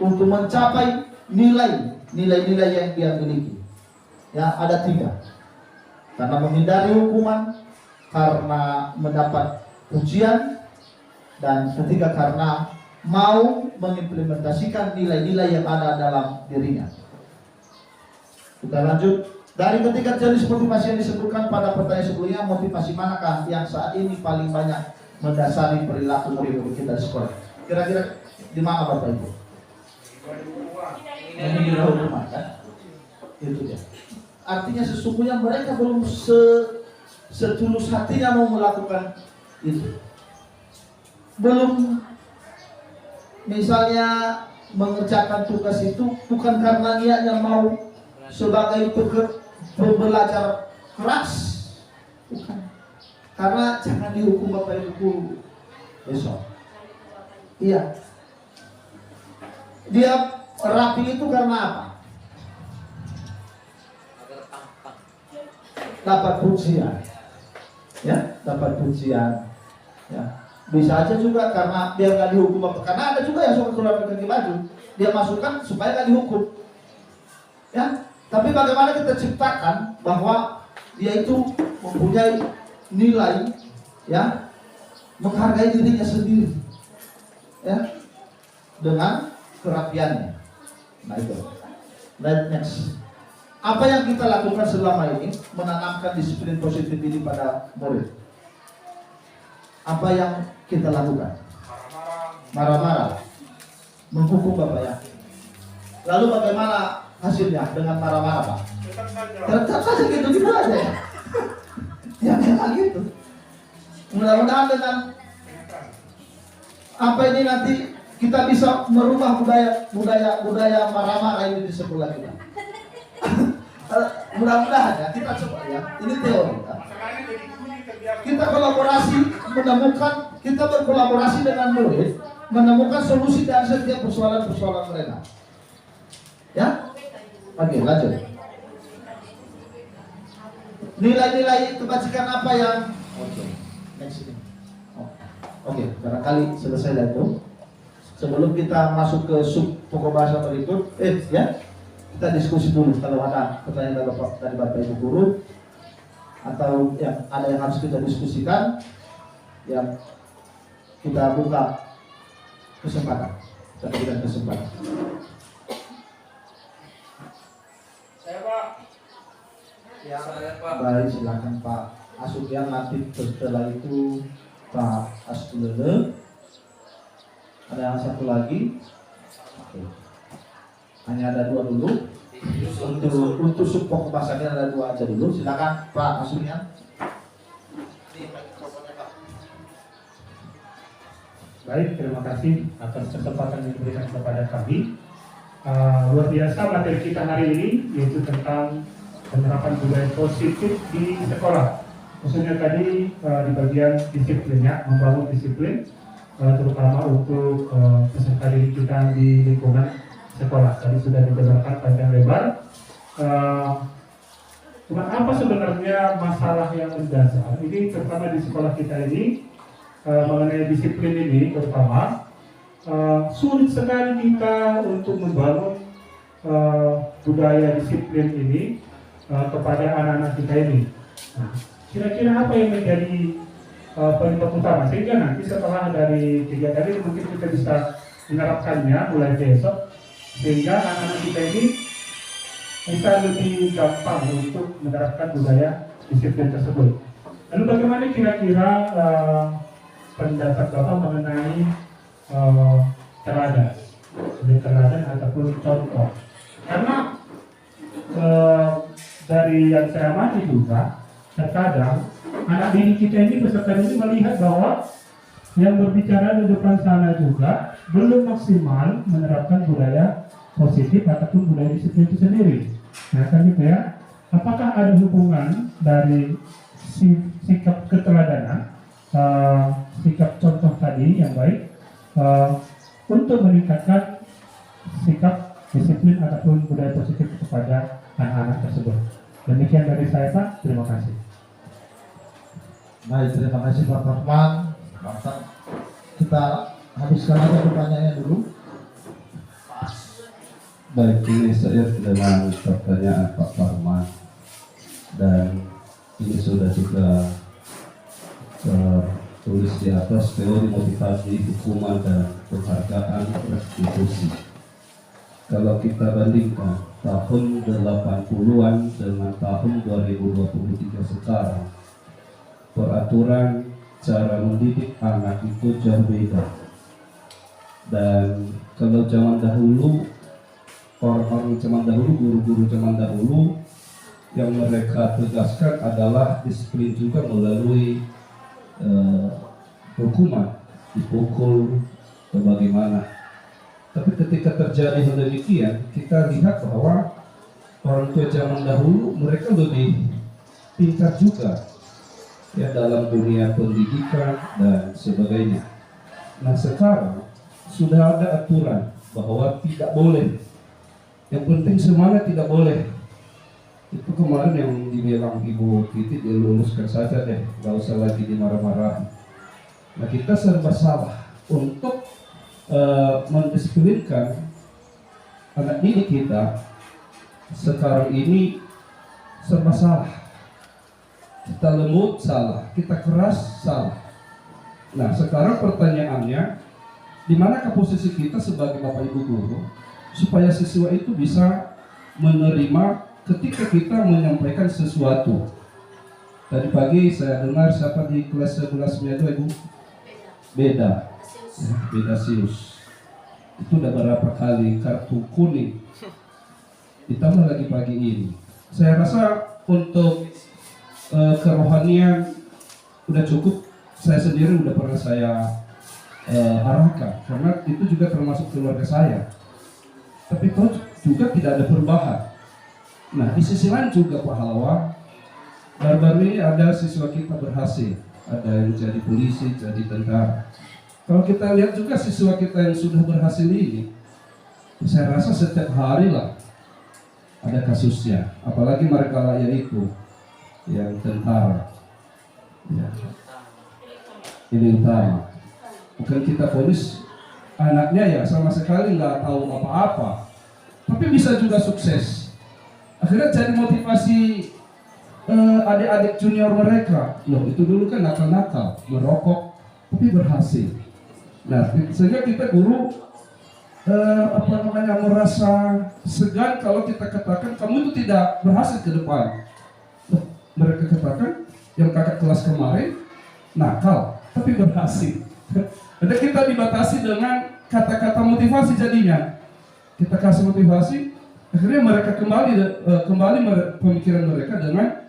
untuk mencapai nilai-nilai yang dia miliki. Ya, ada 3. Karena menghindari hukuman, karena mendapat pujian, dan ketiga karena mau mengimplementasikan nilai-nilai yang ada dalam dirinya. Kita lanjut. Dari ketiga jenis motivasi yang disebutkan pada pertanyaan sebelumnya, motivasi manakah yang saat ini paling banyak mendasari perilaku murid-murid kita di sekolah? Kira-kira di mana Bapak Ibu? Menghindari hukuman, kan? Itu dia. Artinya sesungguhnya mereka belum setulus hatinya mau melakukan itu. Belum, misalnya mengerjakan tugas itu bukan karena niatnya mau sebagai belajar keras, bukan. Karena jangan dihukum Bapak Ibu besok. Iya. Dia rapi itu karena apa? Dapat pujian. Ya, dapat pujian. Ya. Bisa aja juga karena biar nggak dihukum Bapak. Karena ada juga yang suka keluar kaki baju, dia masukkan supaya nggak dihukum. Ya. Tapi bagaimana kita ciptakan bahwa dia itu mempunyai nilai, ya, menghargai dirinya sendiri, ya, dengan kerapiannya. Nah itu. Next. Apa yang kita lakukan selama ini menanamkan disiplin positif ini pada murid? Apa yang kita lakukan? Marah-marah, menghukum Bapak, ya. Lalu bagaimana hasilnya dengan marah-marah Pak? Tetap saja gitu aja ya. Ya memang gitu. Mudah-mudahan dengan apa ini nanti kita bisa merubah budaya marah-marah ini di sekolah kita. Mudah-mudahan ya, kita coba ya. Ini teori ya. Masalahnya jadi bunyi terbiasa. Kita berkolaborasi dengan murid, menemukan solusi dari setiap persoalan-persoalan mereka. Ya? Oke, lanjut. Nilai-nilai kebajikan apa yang next ini. Oke, barangkali selesai dari itu. Sebelum kita masuk ke sub pokok bahasa berikut, ya, kita diskusi dulu kalau ada pertanyaan dari Bapak Ibu guru atau yang ada yang harus kita diskusikan, yang kita buka kesempatan, kita berikan kesempatan. Saya Pak. Ya, baik, silakan Pak Asubian, nanti setelah itu Pak Astulele. Ada yang satu lagi. Oke. Hanya ada dua dulu. Untuk support bahasanya ada dua aja dulu. Silakan Pak Asubian. Baik, terima kasih atas kesempatan yang diberikan kepada kami. Luar biasa materi kita hari ini, yaitu tentang penerapan budaya positif di sekolah. Khususnya tadi di bagian disiplinnya, membangun disiplin, terutama untuk peserta didik kita di lingkungan sekolah. Tadi sudah dijelaskan panjang lebar. Apa sebenarnya masalah yang mendasar? Ini terutama di sekolah kita ini mengenai disiplin ini, terutama sulit sekali kita untuk membangun budaya disiplin ini kepada anak-anak kita ini. Nah, kira-kira apa yang menjadi penyebab utama sehingga nanti setelah dari 3 kali mungkin kita bisa menerapkannya mulai besok sehingga anak-anak kita ini bisa lebih gampang untuk menerapkan budaya disiplin tersebut. Lalu bagaimana kira-kira pendapat Bapak mengenai teladan, teladan ataupun contoh? Karena dari yang saya amati juga terkadang anak didik kita ini, peserta ini melihat bahwa yang berbicara di depan sana juga belum maksimal menerapkan budaya positif ataupun budaya disiplin itu sendiri. Nah, kan gitu ya. Apakah ada hubungan dari sikap keteladanan, sikap contoh tadi yang baik untuk meningkatkan sikap disiplin ataupun budaya positif kepada anak-anak tersebut? Demikian dari saya, Pak. Terima kasih. Baik, terima kasih Pak Farman. Kita habiskan aja pertanyaannya dulu. Baik, ini saya dengan pertanyaan Pak Farman dan ini sudah juga tertulis di atas teori motivasi, hukuman dan penghargaan restitusi. Kalau kita bandingkan tahun 80-an dengan tahun 2023 sekarang, peraturan cara mendidik anak itu jauh beda. Dan kalau zaman dahulu, orang-orang zaman dahulu, guru-guru zaman dahulu, yang mereka tegaskan adalah disiplin juga melalui hukuman, dipukul atau bagaimana. Tapi ketika terjadi hal demikian, kita lihat bahwa orang tua zaman dahulu mereka lebih pintar juga ya dalam dunia pendidikan dan sebagainya. Nah, sekarang sudah ada aturan bahwa tidak boleh. Yang penting semangat, tidak boleh. Itu kemarin yang dibilang Ibu Titi, diluluskan saja deh, nggak usah lagi dimarah-marahi. Nah, kita serba salah untuk mendisiplinkan anak didik kita. Sekarang ini serba salah. Kita lembut salah, kita keras salah. Nah, sekarang pertanyaannya, di manakah posisi kita sebagai Bapak Ibu guru supaya siswa itu bisa menerima ketika kita menyampaikan sesuatu. Tadi pagi saya dengar siapa di kelas 11 itu Ibu? Beda. Ya, beda Sius. Itu udah berapa kali kartu kuning. Ditambah lagi pagi ini. Saya rasa untuk kerohanian udah cukup. Saya sendiri udah pernah saya arahkan, karena itu juga termasuk keluarga saya. Tapi toh juga tidak ada perubahan. Nah, di sisi lain juga Pak Halawa, baru-baru ini ada siswa kita berhasil, ada yang jadi polisi, jadi tentara. Kalau kita lihat juga siswa kita yang sudah berhasil ini, saya rasa setiap hari lah ada kasusnya, apalagi mereka layak itu yang tentara. Ya. Ini utama. Bukan kita vonis anaknya ya sama sekali nggak tahu apa-apa, tapi bisa juga sukses. Akhirnya jadi motivasi adik-adik junior mereka. Loh, itu dulu kan nakal-nakal, merokok, tapi berhasil. Nah, sehingga kita guru merasa segan kalau kita katakan kamu itu tidak berhasil ke depan. Loh, mereka katakan yang kakak kelas kemarin nakal, tapi berhasil. Jadi kita dibatasi dengan kata-kata motivasi jadinya. Kita kasih motivasi, akhirnya mereka kembali pemikiran mereka dengan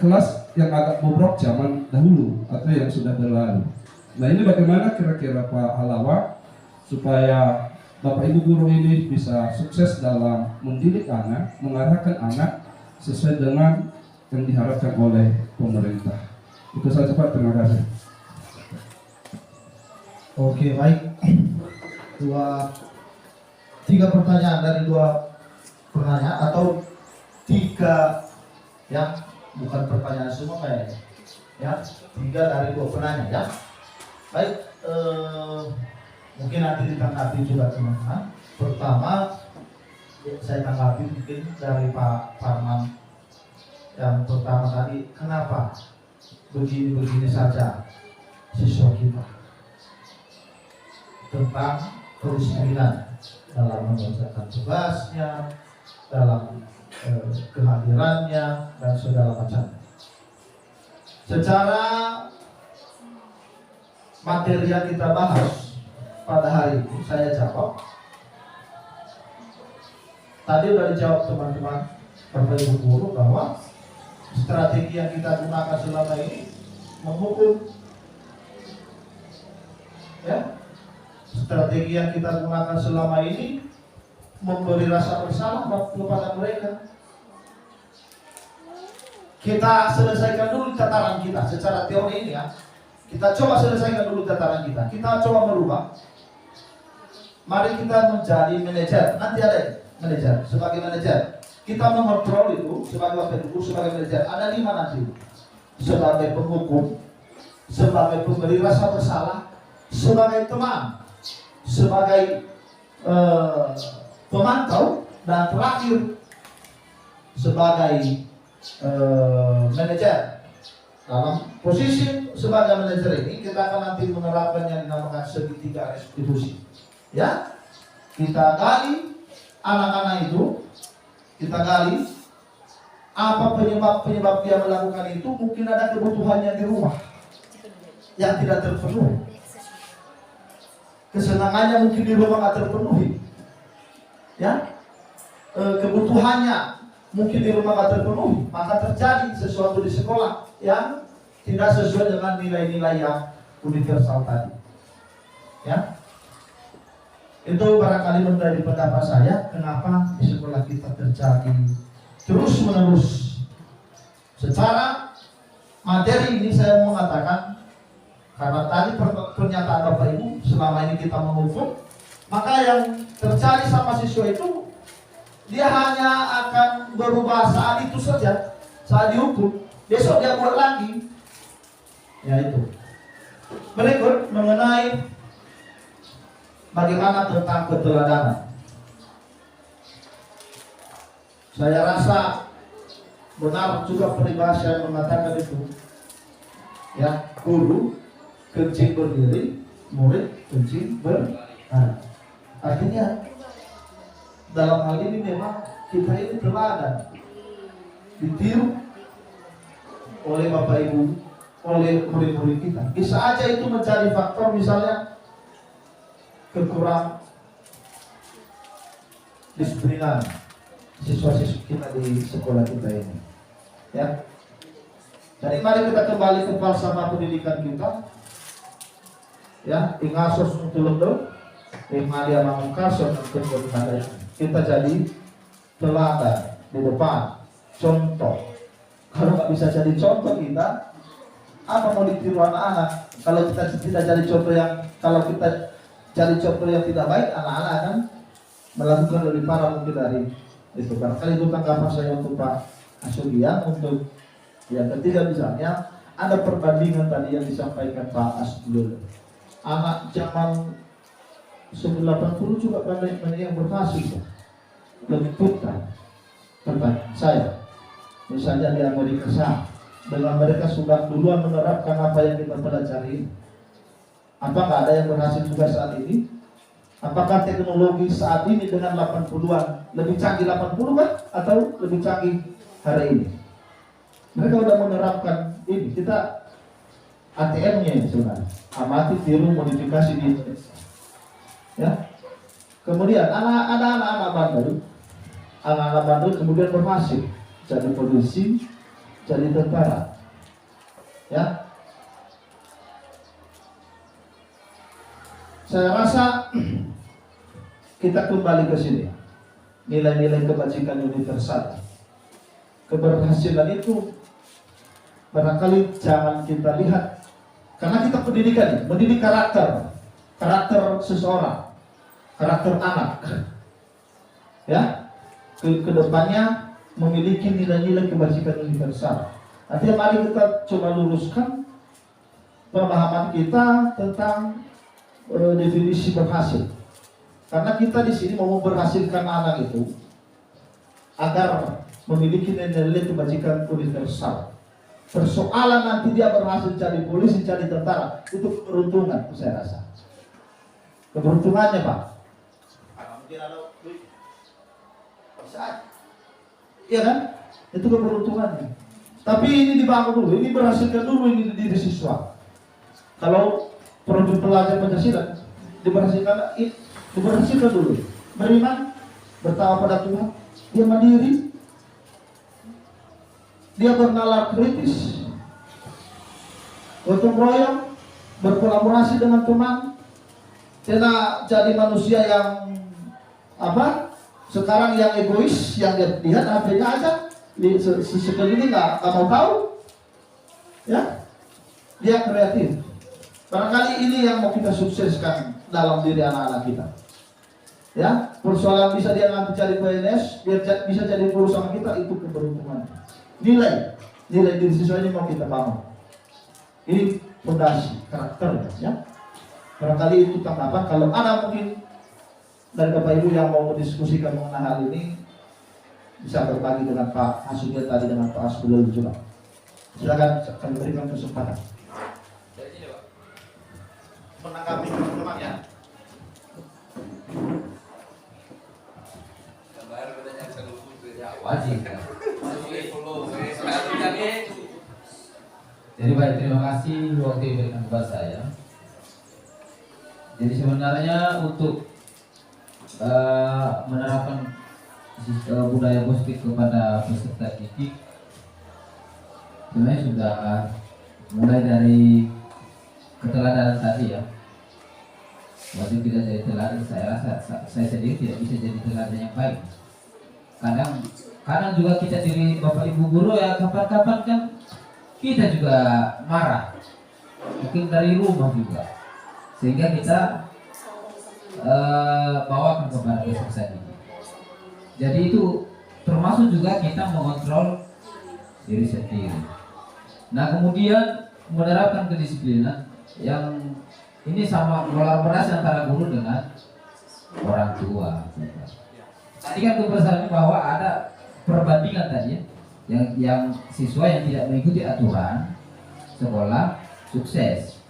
kelas yang agak bobrok zaman dahulu atau yang sudah berlalu. Nah, ini bagaimana kira-kira Pak Halawa supaya Bapak Ibu guru ini bisa sukses dalam mendidik anak, mengarahkan anak sesuai dengan yang diharapkan oleh pemerintah. Itu saja Pak, terima kasih. Oke, baik. 3 pertanyaan dari 2 penanya atau 3 yang bukan pertanyaan semua kayaknya. Ya, 3 dari 2 penanya ya. Baik, mungkin nanti ditanggapi juga teman-teman. Pertama, saya tanggapi mungkin dari Pak Parman. Yang pertama tadi, kenapa begini-begini saja siswa kita tentang kedisiplinan dalam mengerjakan tugasnya, dalam kehadirannya dan segala macam. Secara materi yang kita bahas pada hari ini, saya jawab. Tadi sudah dijawab teman-teman Bapak Ibu guru bahwa strategi yang kita gunakan selama ini menghukum, ya. Strategi yang kita gunakan selama ini memberi rasa bersalah kepada mereka. Kita selesaikan dulu tataran kita secara teori ini ya. Kita coba selesaikan dulu tataran kita. Kita coba merubah. Mari kita menjadi manajer. Nanti ada manajer. Sebagai manajer, kita mengontrol itu sebagai wakil guru, sebagai manajer. Ada 5 nanti. Sebagai penghukum, sebagai pemberi rasa bersalah, sebagai teman, sebagai pemantau, dan terakhir sebagai manajer. Dalam posisi sebagai manajer ini kita akan nanti menerapkan yang dinamakan segitiga restitusi. Ya, kita gali anak-anak itu, kita gali apa penyebab dia melakukan itu. Mungkin ada kebutuhannya di rumah yang tidak terpenuhi. Kesenangannya mungkin di rumah tidak terpenuhi. Ya, kebutuhannya mungkin di rumah tidak terpenuhi, maka terjadi sesuatu di sekolah yang tidak sesuai dengan nilai-nilai yang universal tadi. Ya, itu barangkali menjadi pendapat saya kenapa di sekolah kita terjadi terus-menerus. Secara materi ini saya mengatakan, karena tadi pernyataan Bapak Ibu selama ini kita menghukum, maka yang terjadi sama siswa itu dia hanya akan berubah saat itu saja, saat dihukum. Besok dia buat lagi. Ya itu. Berikut mengenai bagaimana tentang keteladanan. Saya rasa benar juga peribahasa yang mengatakan itu. Ya, guru kencing berdiri, murid kencing berlari. Artinya dalam hal ini memang kita ini teladan, ditiru oleh Bapak Ibu, oleh murid-murid kita. Bisa aja itu menjadi faktor misalnya kekurang disiplinan siswa-siswa kita di sekolah kita ini. Ya. Jadi mari kita kembali ke falsafah pendidikan kita. ya ingasos tulung do malia mangkasos untuk kita jadi teladan di depan, contoh. Kalau nggak bisa jadi contoh kita, apa mau ditiru anak-anak? Kalau kita tidak jadi contoh yang tidak baik, anak-anak akan melakukan lebih parah mungkin dari itu. Barangkali itu tanggapan saya untuk Pak Asugian. Untuk yang ketiga misalnya, ada perbandingan tadi yang disampaikan Pak Asdul. Anak zaman 1980 juga banyak yang berhasil lebih putar. Pertanyaan saya, misalnya di Amerika sana, dengan mereka sudah duluan menerapkan apa yang kita pelajari. Apakah ada yang berhasil juga saat ini? Apakah teknologi saat ini dengan 80-an lebih canggih 80 kan? Atau lebih canggih hari ini? Mereka sudah menerapkan ini. Kita ATM-nya sebenarnya, amati, tiru, modifikasi di Indonesia. Ya. Kemudian ada anak-anak Bandung kemudian berhasil jadi polisi, jadi tentara. Ya. Saya rasa kita kembali ke sini. Nilai-nilai kebajikan universal. Keberhasilan itu barangkali jangan kita lihat, karena kita pendidikan, mendidik karakter seseorang, karakter anak. Ya, kedepannya memiliki nilai-nilai kebajikan universal. Nanti mari kita coba luruskan pemahaman kita tentang definisi berhasil. Karena kita di sini mau berhasilkan anak itu agar memiliki nilai-nilai kebajikan universal. Persoalan nanti dia berhasil jadi polisi, jadi tentara, itu keberuntungan, saya rasa. Keberuntungannya Pak. Mungkin ada iya kan? Itu keberuntungannya. Tapi ini dibangun dulu, ini berhasilkan dulu ini di diri siswa. Kalau produk pelajar Pancasila diberhasilkan dulu. Beriman, bertakwa pada Tuhan, dia mandiri, dia bernalar kritis, gotong royong, berkolaborasi dengan teman, tidak jadi manusia yang sekarang yang egois, yang dia lihat HP-nya aja, sekeliling nggak mau tahu, ya, dia kreatif. Barangkali ini yang mau kita sukseskan dalam diri anak-anak kita. Ya, persoalan bisa dia nanti cari PNS, dia bisa jadi guru sama kita, itu keberuntungan. Nilai diri siswa ini mau kita bangun. Ini fondasi karakter, ya. Barangkali itu tanggapan. Kalau ada mungkin dari Bapak Ibu yang mau mendiskusikan mengenai hal ini, bisa berbagi dengan Pak Asugian tadi, dengan Pak Asbulul juga. Silakan, kami berikan kesempatan. Menanggapi teman-teman ya. Wajib. Jadi baik, terima kasih waktu yang diberikan kepada saya. Jadi sebenarnya untuk menerapkan budaya positif kepada peserta didik, sebenarnya sudah mulai dari keteladanan tadi ya. Waktu tidak jadi teladan, saya rasa saya sendiri tidak bisa jadi teladan yang baik. Kadang juga kita diri Bapak Ibu guru ya, kapan-kapan kan kita juga marah, mungkin dari rumah juga, sehingga kita bawakan kepada peserta didik. Jadi itu termasuk juga kita mengontrol diri sendiri. Nah kemudian menerapkan kedisiplinan yang ini sama kolaborasi antara guru dengan orang tua. Tadi kan kebesarannya bahwa ada perbandingan tadi ya, yang siswa yang tidak mengikuti aturan sekolah sukses.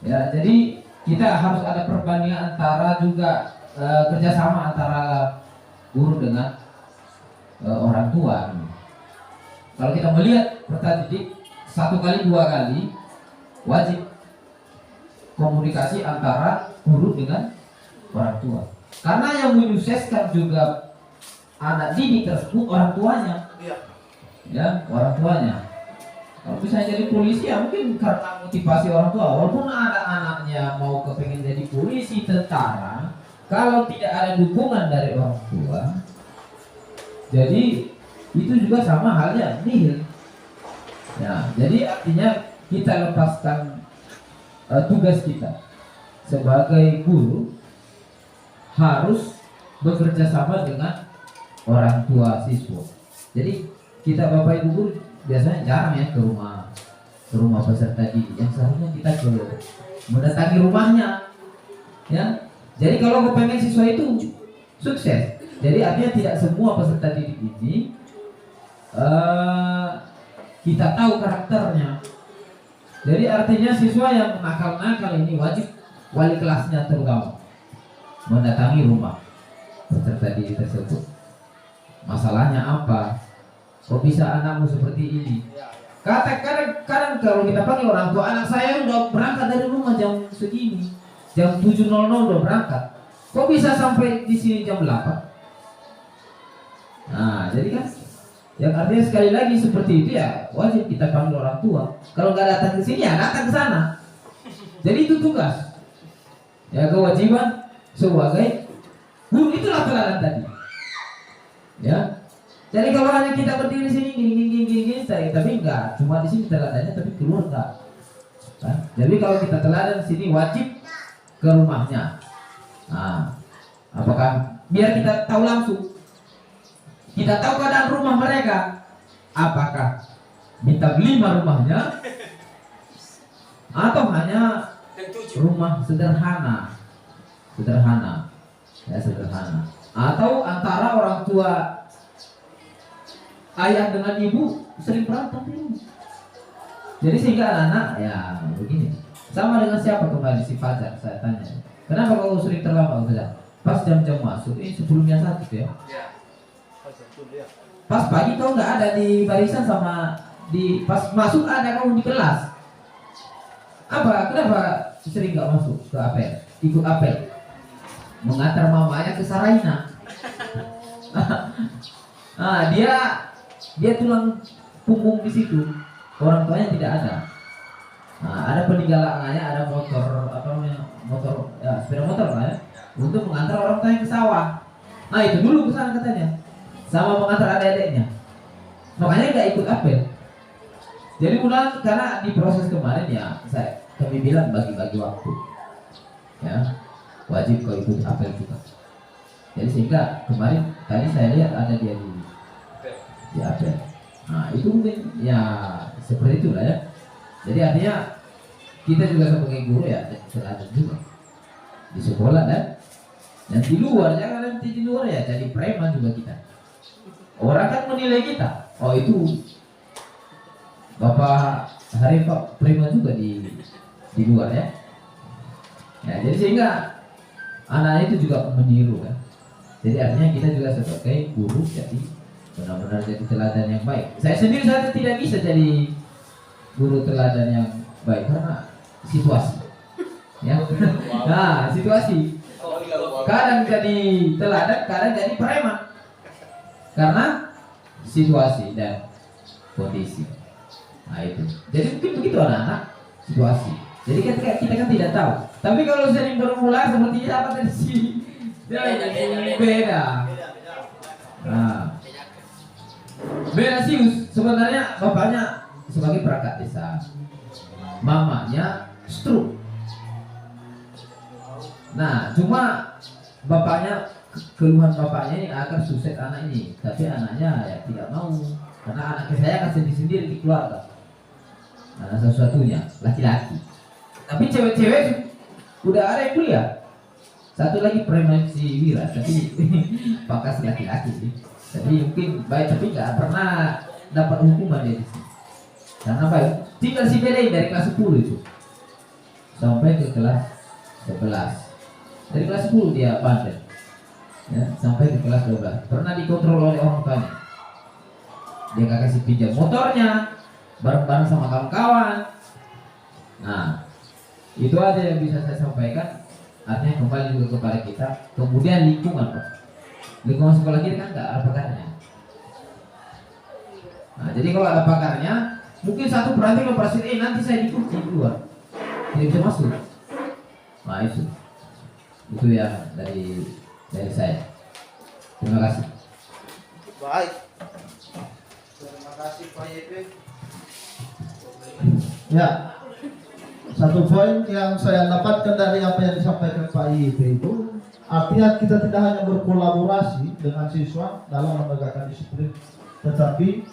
Ya, jadi kita harus ada perbandingan antara juga kerjasama antara guru dengan orang tua. Kalau kita melihat peserta didik 1 kali 2 kali wajib komunikasi antara guru dengan orang tua. Karena yang menyukseskan juga anak didik tersebut orang tuanya. Ya, orang tuanya. Kalau misalnya jadi polisi ya mungkin karena motivasi orang tua. Walaupun ada anaknya profesi tentara, kalau tidak ada dukungan dari orang tua, jadi itu juga sama halnya nihil. Ya, jadi artinya kita lepaskan tugas kita sebagai guru harus bekerja sama dengan orang tua siswa. Jadi kita bapak ibu guru biasanya jarang ya ke rumah peserta didik. Yang seharusnya kita mendatangi rumahnya, ya. Jadi kalau kepengen siswa itu sukses, jadi artinya tidak semua peserta didik ini kita tahu karakternya. Jadi artinya siswa yang nakal-nakal ini wajib wali kelasnya terutama mendatangi rumah peserta didik tersebut. Masalahnya apa? Kok bisa anakmu seperti ini? Kadang kalau kita panggil orang tua, anak saya udah berangkat dari rumah jam segini, jam 7.00 udah berangkat. Kok bisa sampai di sini jam 8? Nah, jadi kan yang artinya sekali lagi seperti itu ya wajib kita panggil orang tua. Kalau nggak datang ke sini ya datang ke sana. Jadi itu tugas. Ya kewajiban sebagai guru, itulah teladan tadi. Ya. Jadi kalau hanya kita berdiri di sini gini, tapi enggak cuma di sini teladannya, tapi keluar enggak. Kan? Jadi kalau kita teladan di sini wajib ke rumahnya. Nah, apakah biar kita tahu langsung, kita tahu keadaan rumah mereka, apakah bintang 5 rumahnya atau hanya rumah sederhana, ya sederhana, atau antara orang tua ayah dengan ibu sering berantem di rumah. Jadi sehingga anak-anak ya begini. Sama dengan siapa kemarin si Fajar, saya tanya, kenapa kau sering terlambat Fajar? Pas jam-jam masuk, sebelumnya sakit ya. Pas pagi kau nggak ada di barisan sama di pas masuk ada kau di kelas. Apa? Kenapa sering nggak masuk ke apel? Ikut apel? Mengantar mamanya ke Saraina. Nah, dia tulang punggung di situ, orang tuanya tidak ada. Nah, ada peninggalannya, ada motor sepeda motor lah ya, untuk mengantar orang tuanya ke sawah. Nah itu dulu ke sana katanya, sama mengantar adik-adiknya. Makanya nggak ikut apel. Jadi ulang karena di proses kemarin ya kami bilang bagi-bagi waktu, ya wajib kau ikut apel juga. Jadi sehingga kemarin tadi saya lihat ada dia di apel. Nah itu mungkin ya seperti itulah ya. Jadi artinya kita juga sebagai guru ya teladan juga di sekolah dan di luar, jangan nanti di luar ya jadi preman juga kita. Orang kan menilai kita, oh itu Bapak Harifah preman juga di luar ya. Ya jadi sehingga anak itu juga meniru kan. Jadi artinya kita juga sebagai guru jadi benar-benar jadi teladan yang baik. Saya sendiri saja tidak bisa jadi guru teladan yang baik karena situasi. Ya. Nah, situasi. Kadang jadi teladan, kadang jadi preman. Karena situasi dan kondisi. Nah itu. Jadi mungkin begitu anak-anak situasi. Jadi kita kan tidak tahu. Tapi kalau sering berulang seperti apa tadi sih? Beda. Nah. Benasius sebenarnya bapaknya sebagai perangkat desa, mamanya stroke. Nah, cuma bapaknya keluhan bapaknya ini agar sukses anak ini, tapi anaknya ya tidak mau karena anaknya saya kan sendiri di keluarga. Nah, satu-satunya laki-laki. Tapi cewek-cewek udah ada yang kuliah. Satu lagi preman si Wira, tapi pangkas laki-laki sih. Jadi mungkin baik tapi nggak pernah dapat hukuman dia di sini. Karena baik tinggal si Bede dari kelas 10 itu sampai ke kelas 11. Dari kelas 10 dia bandel, ya, sampai ke kelas 12. Pernah dikontrol oleh orang tuanya. Dia nggak kasih pinjam motornya, bareng-bareng sama kawan-kawan. Nah, itu aja yang bisa saya sampaikan. Artinya kembali juga kepada kita. Kemudian lingkungan, Pak. Lingkungan sekolah kita kan nggak ada pakarnya. Nah, jadi kalau ada pakarnya, mungkin satu peranting operasi nanti saya dikunci keluar, tidak bisa masuk. Nah itu. Itu yang dari saya. Terima kasih. Baik. Terima kasih Pak YP. Ya. Satu poin yang saya dapatkan dari apa yang disampaikan Pak YP itu, artinya kita tidak hanya berkolaborasi dengan siswa dalam menegakkan disiplin, tetapi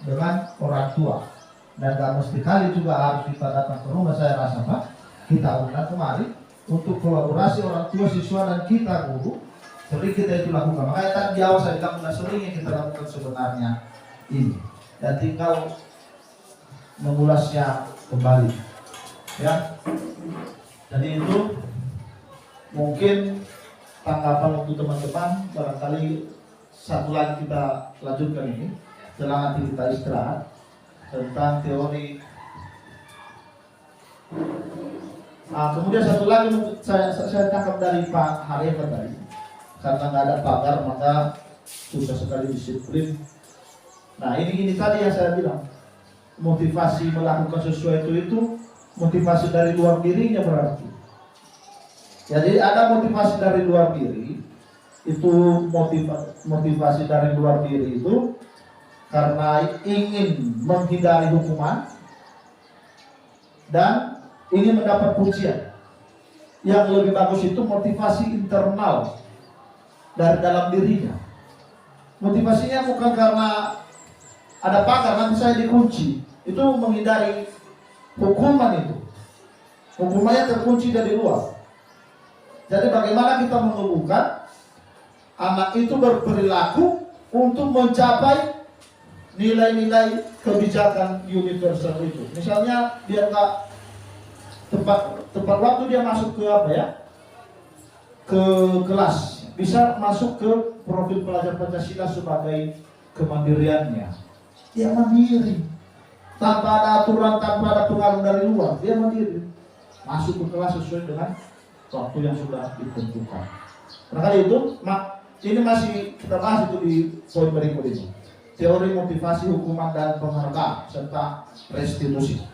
dengan orang tua. Dan gak mesti kali juga harus kita datang ke rumah, saya rasa Pak. Kita undang kemari untuk kolaborasi orang tua, siswa, dan kita guru. Sering kita itu lakukan. Makanya tadi di awal saya bilang sering yang kita lakukan sebenarnya ini. Dan tinggal mengulasnya kembali. Ya. Jadi itu mungkin tanggapan untuk teman-teman, barangkali satu lagi kita lanjutkan ini setelah nanti kita istirahat tentang teori. Kemudian satu lagi saya tangkap dari Pak Harif tadi, karena nggak ada pagar maka susah sekali disiplin. Nah ini tadi yang saya bilang, motivasi melakukan sesuatu itu motivasi dari luar dirinya berarti. Jadi ada motivasi dari luar diri, itu motivasi dari luar diri itu karena ingin menghindari hukuman dan ingin mendapat pujian. Yang lebih bagus itu motivasi internal dari dalam dirinya. Motivasinya bukan karena ada pagar nanti saya dikunci, itu menghindari hukuman itu. Hukumannya terkunci dari luar. Jadi bagaimana kita menumbuhkan anak itu berperilaku untuk mencapai nilai-nilai kebijakan universal itu. Misalnya dia nggak tepat waktu dia masuk ke apa ya? Ke kelas, bisa masuk ke profil pelajar Pancasila sebagai kemandiriannya. Dia mandiri. Tanpa ada aturan, tanpa ada pengaruh dari luar, dia mandiri. Masuk ke kelas sesuai dengan waktu yang sudah ditentukan. Maka itu, ini masih kita bahas itu di poin berikut ini. Teori motivasi, hukuman, dan penghargaan serta restitusi.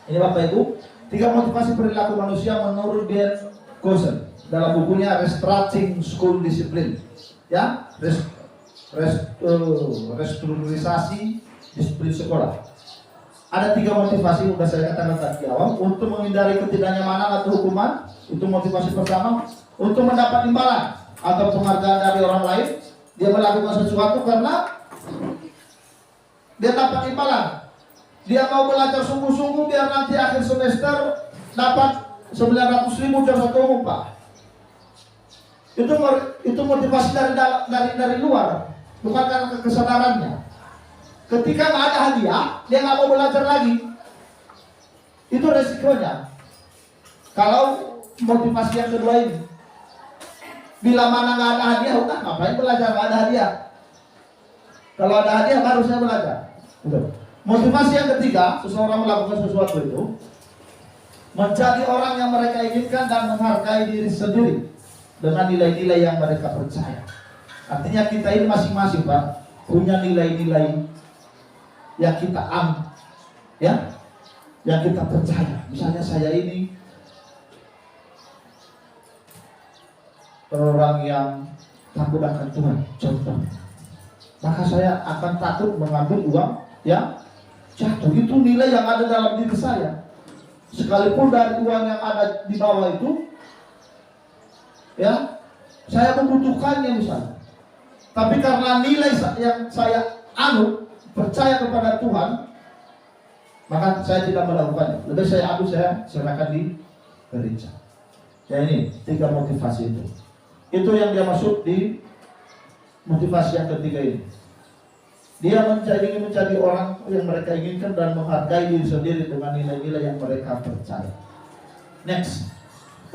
Ini Bapak Ibu, 3 motivasi perilaku manusia menurut Dan Kozen dalam bukunya Restructuring School Discipline. Ya, restrukturisasi disiplin sekolah. Ada 3 motivasi sudah saya katakan tadi awal. Untuk menghindari ketidaknyamanan atau hukuman, itu motivasi pertama. Untuk mendapat imbalan atau penghargaan dari orang lain, dia melakukan sesuatu karena dia dapat imbalan. Dia mau belajar sungguh-sungguh biar nanti akhir semester dapat 900.000 jasa umum Pak. Itu motivasi dari luar, bukan karena kesadarannya. Ketika nggak ada hadiah, dia nggak mau belajar lagi. Itu resikonya. Kalau motivasi yang kedua ini, bila mana nggak ada hadiah, udah ngapain belajar, nggak ada hadiah. Kalau ada hadiah baru saya belajar. Motivasi yang ketiga, seseorang melakukan sesuatu itu menjadi orang yang mereka inginkan dan menghargai diri sendiri dengan nilai-nilai yang mereka percaya. Artinya kita ini masing-masing Pak punya nilai-nilai yang kita ya, yang kita percaya. Misalnya saya ini orang yang takut akan Tuhan, contoh. Maka saya akan takut mengambil uang yang jatuh. Itu nilai yang ada dalam diri saya. Sekalipun dari uang yang ada di bawah itu, ya, saya membutuhkannya misalnya. Tapi karena nilai yang saya percaya kepada Tuhan, maka saya tidak melakukannya. Lebih saya ambil, saya serahkan di gereja. Ya ini 3 motivasi itu. Itu yang dia maksud di motivasi yang ketiga ini. Dia ingin menjadi orang yang mereka inginkan dan menghargai diri sendiri dengan nilai-nilai yang mereka percaya. Next,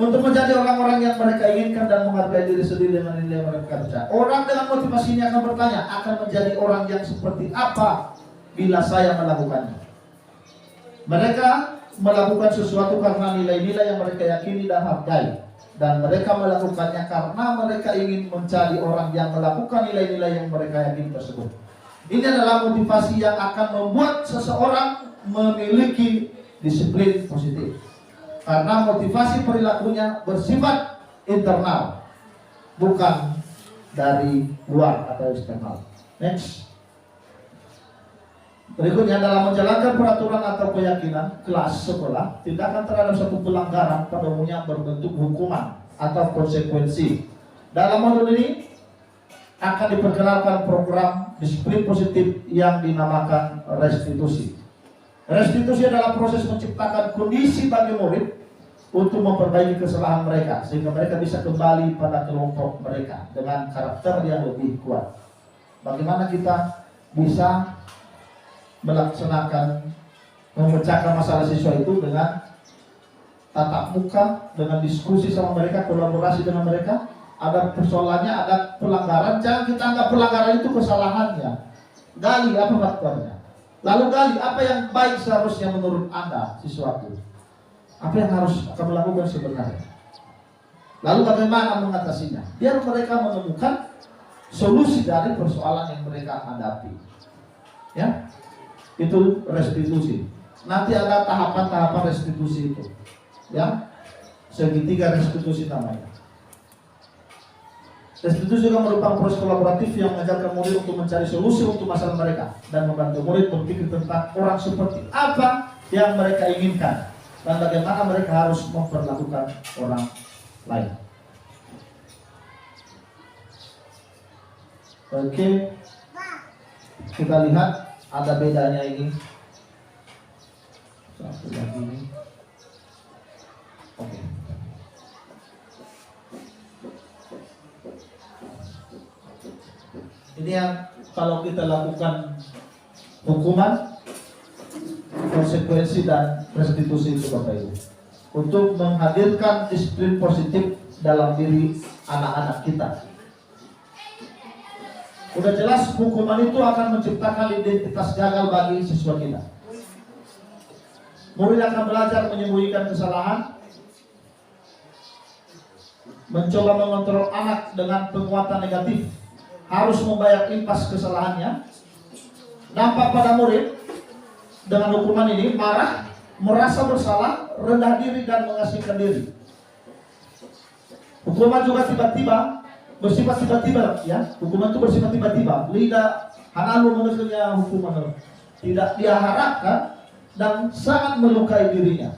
untuk menjadi orang-orang yang mereka inginkan dan menghargai diri sendiri dengan nilai yang mereka percaya. Orang dengan motivasi ini akan bertanya, akan menjadi orang yang seperti apa bila saya melakukannya. Mereka melakukan sesuatu karena nilai-nilai yang mereka yakini dan hargai. Dan mereka melakukannya karena mereka ingin menjadi orang yang melakukan nilai-nilai yang mereka yakini tersebut. Ini adalah motivasi yang akan membuat seseorang memiliki disiplin positif. Karena motivasi perilakunya bersifat internal, bukan dari luar atau eksternal. Next. Berikutnya, dalam menjalankan peraturan atau keyakinan kelas sekolah, tindakan terhadap suatu pelanggaran pada umumnya berbentuk hukuman atau konsekuensi. Dalam modul ini akan diperkenalkan program disiplin positif yang dinamakan restitusi. Restitusi adalah proses menciptakan kondisi bagi murid untuk memperbaiki kesalahan mereka sehingga mereka bisa kembali pada kelompok mereka dengan karakter yang lebih kuat. Bagaimana kita bisa melaksanakan memecahkan masalah siswa itu dengan tatap muka, dengan diskusi sama mereka, kolaborasi dengan mereka. Ada persoalannya, ada pelanggaran, jangan kita anggap pelanggaran itu kesalahannya. Gali apa faktornya. Lalu gali apa yang baik seharusnya menurut Anda siswaku. Apa yang harus kamu lakukan sebenarnya. Lalu bagaimana mengatasinya. Biar mereka menemukan solusi dari persoalan yang mereka hadapi. Ya, itu restitusi. Nanti ada tahapan-tahapan restitusi itu. Ya, segitiga restitusi namanya. Restitusi juga merupakan proses kolaboratif yang mengajarkan murid untuk mencari solusi untuk masalah mereka dan membantu murid berpikir tentang orang seperti apa yang mereka inginkan dan bagaimana mereka harus memperlakukan orang lain. Oke, kita lihat ada bedanya ini. Satu lagi ini. Oke. Ini yang kalau kita lakukan hukuman, konsekuensi dan restitusi itu Bapak Ibu, untuk menghadirkan disiplin positif dalam diri anak-anak kita. Udah jelas hukuman itu akan menciptakan identitas gagal bagi siswa kita. Murid akan belajar menyembunyikan kesalahan, mencoba mengontrol anak dengan penguatan negatif, harus membayar impas kesalahannya. Dampak pada murid dengan hukuman ini marah, merasa bersalah, rendah diri dan mengasingkan diri. Hukuman juga bersifat tiba-tiba, ya. Hukuman itu bersifat tiba-tiba. Lidah hanalu mengenai hukuman tidak dia harapkan dan sangat melukai dirinya.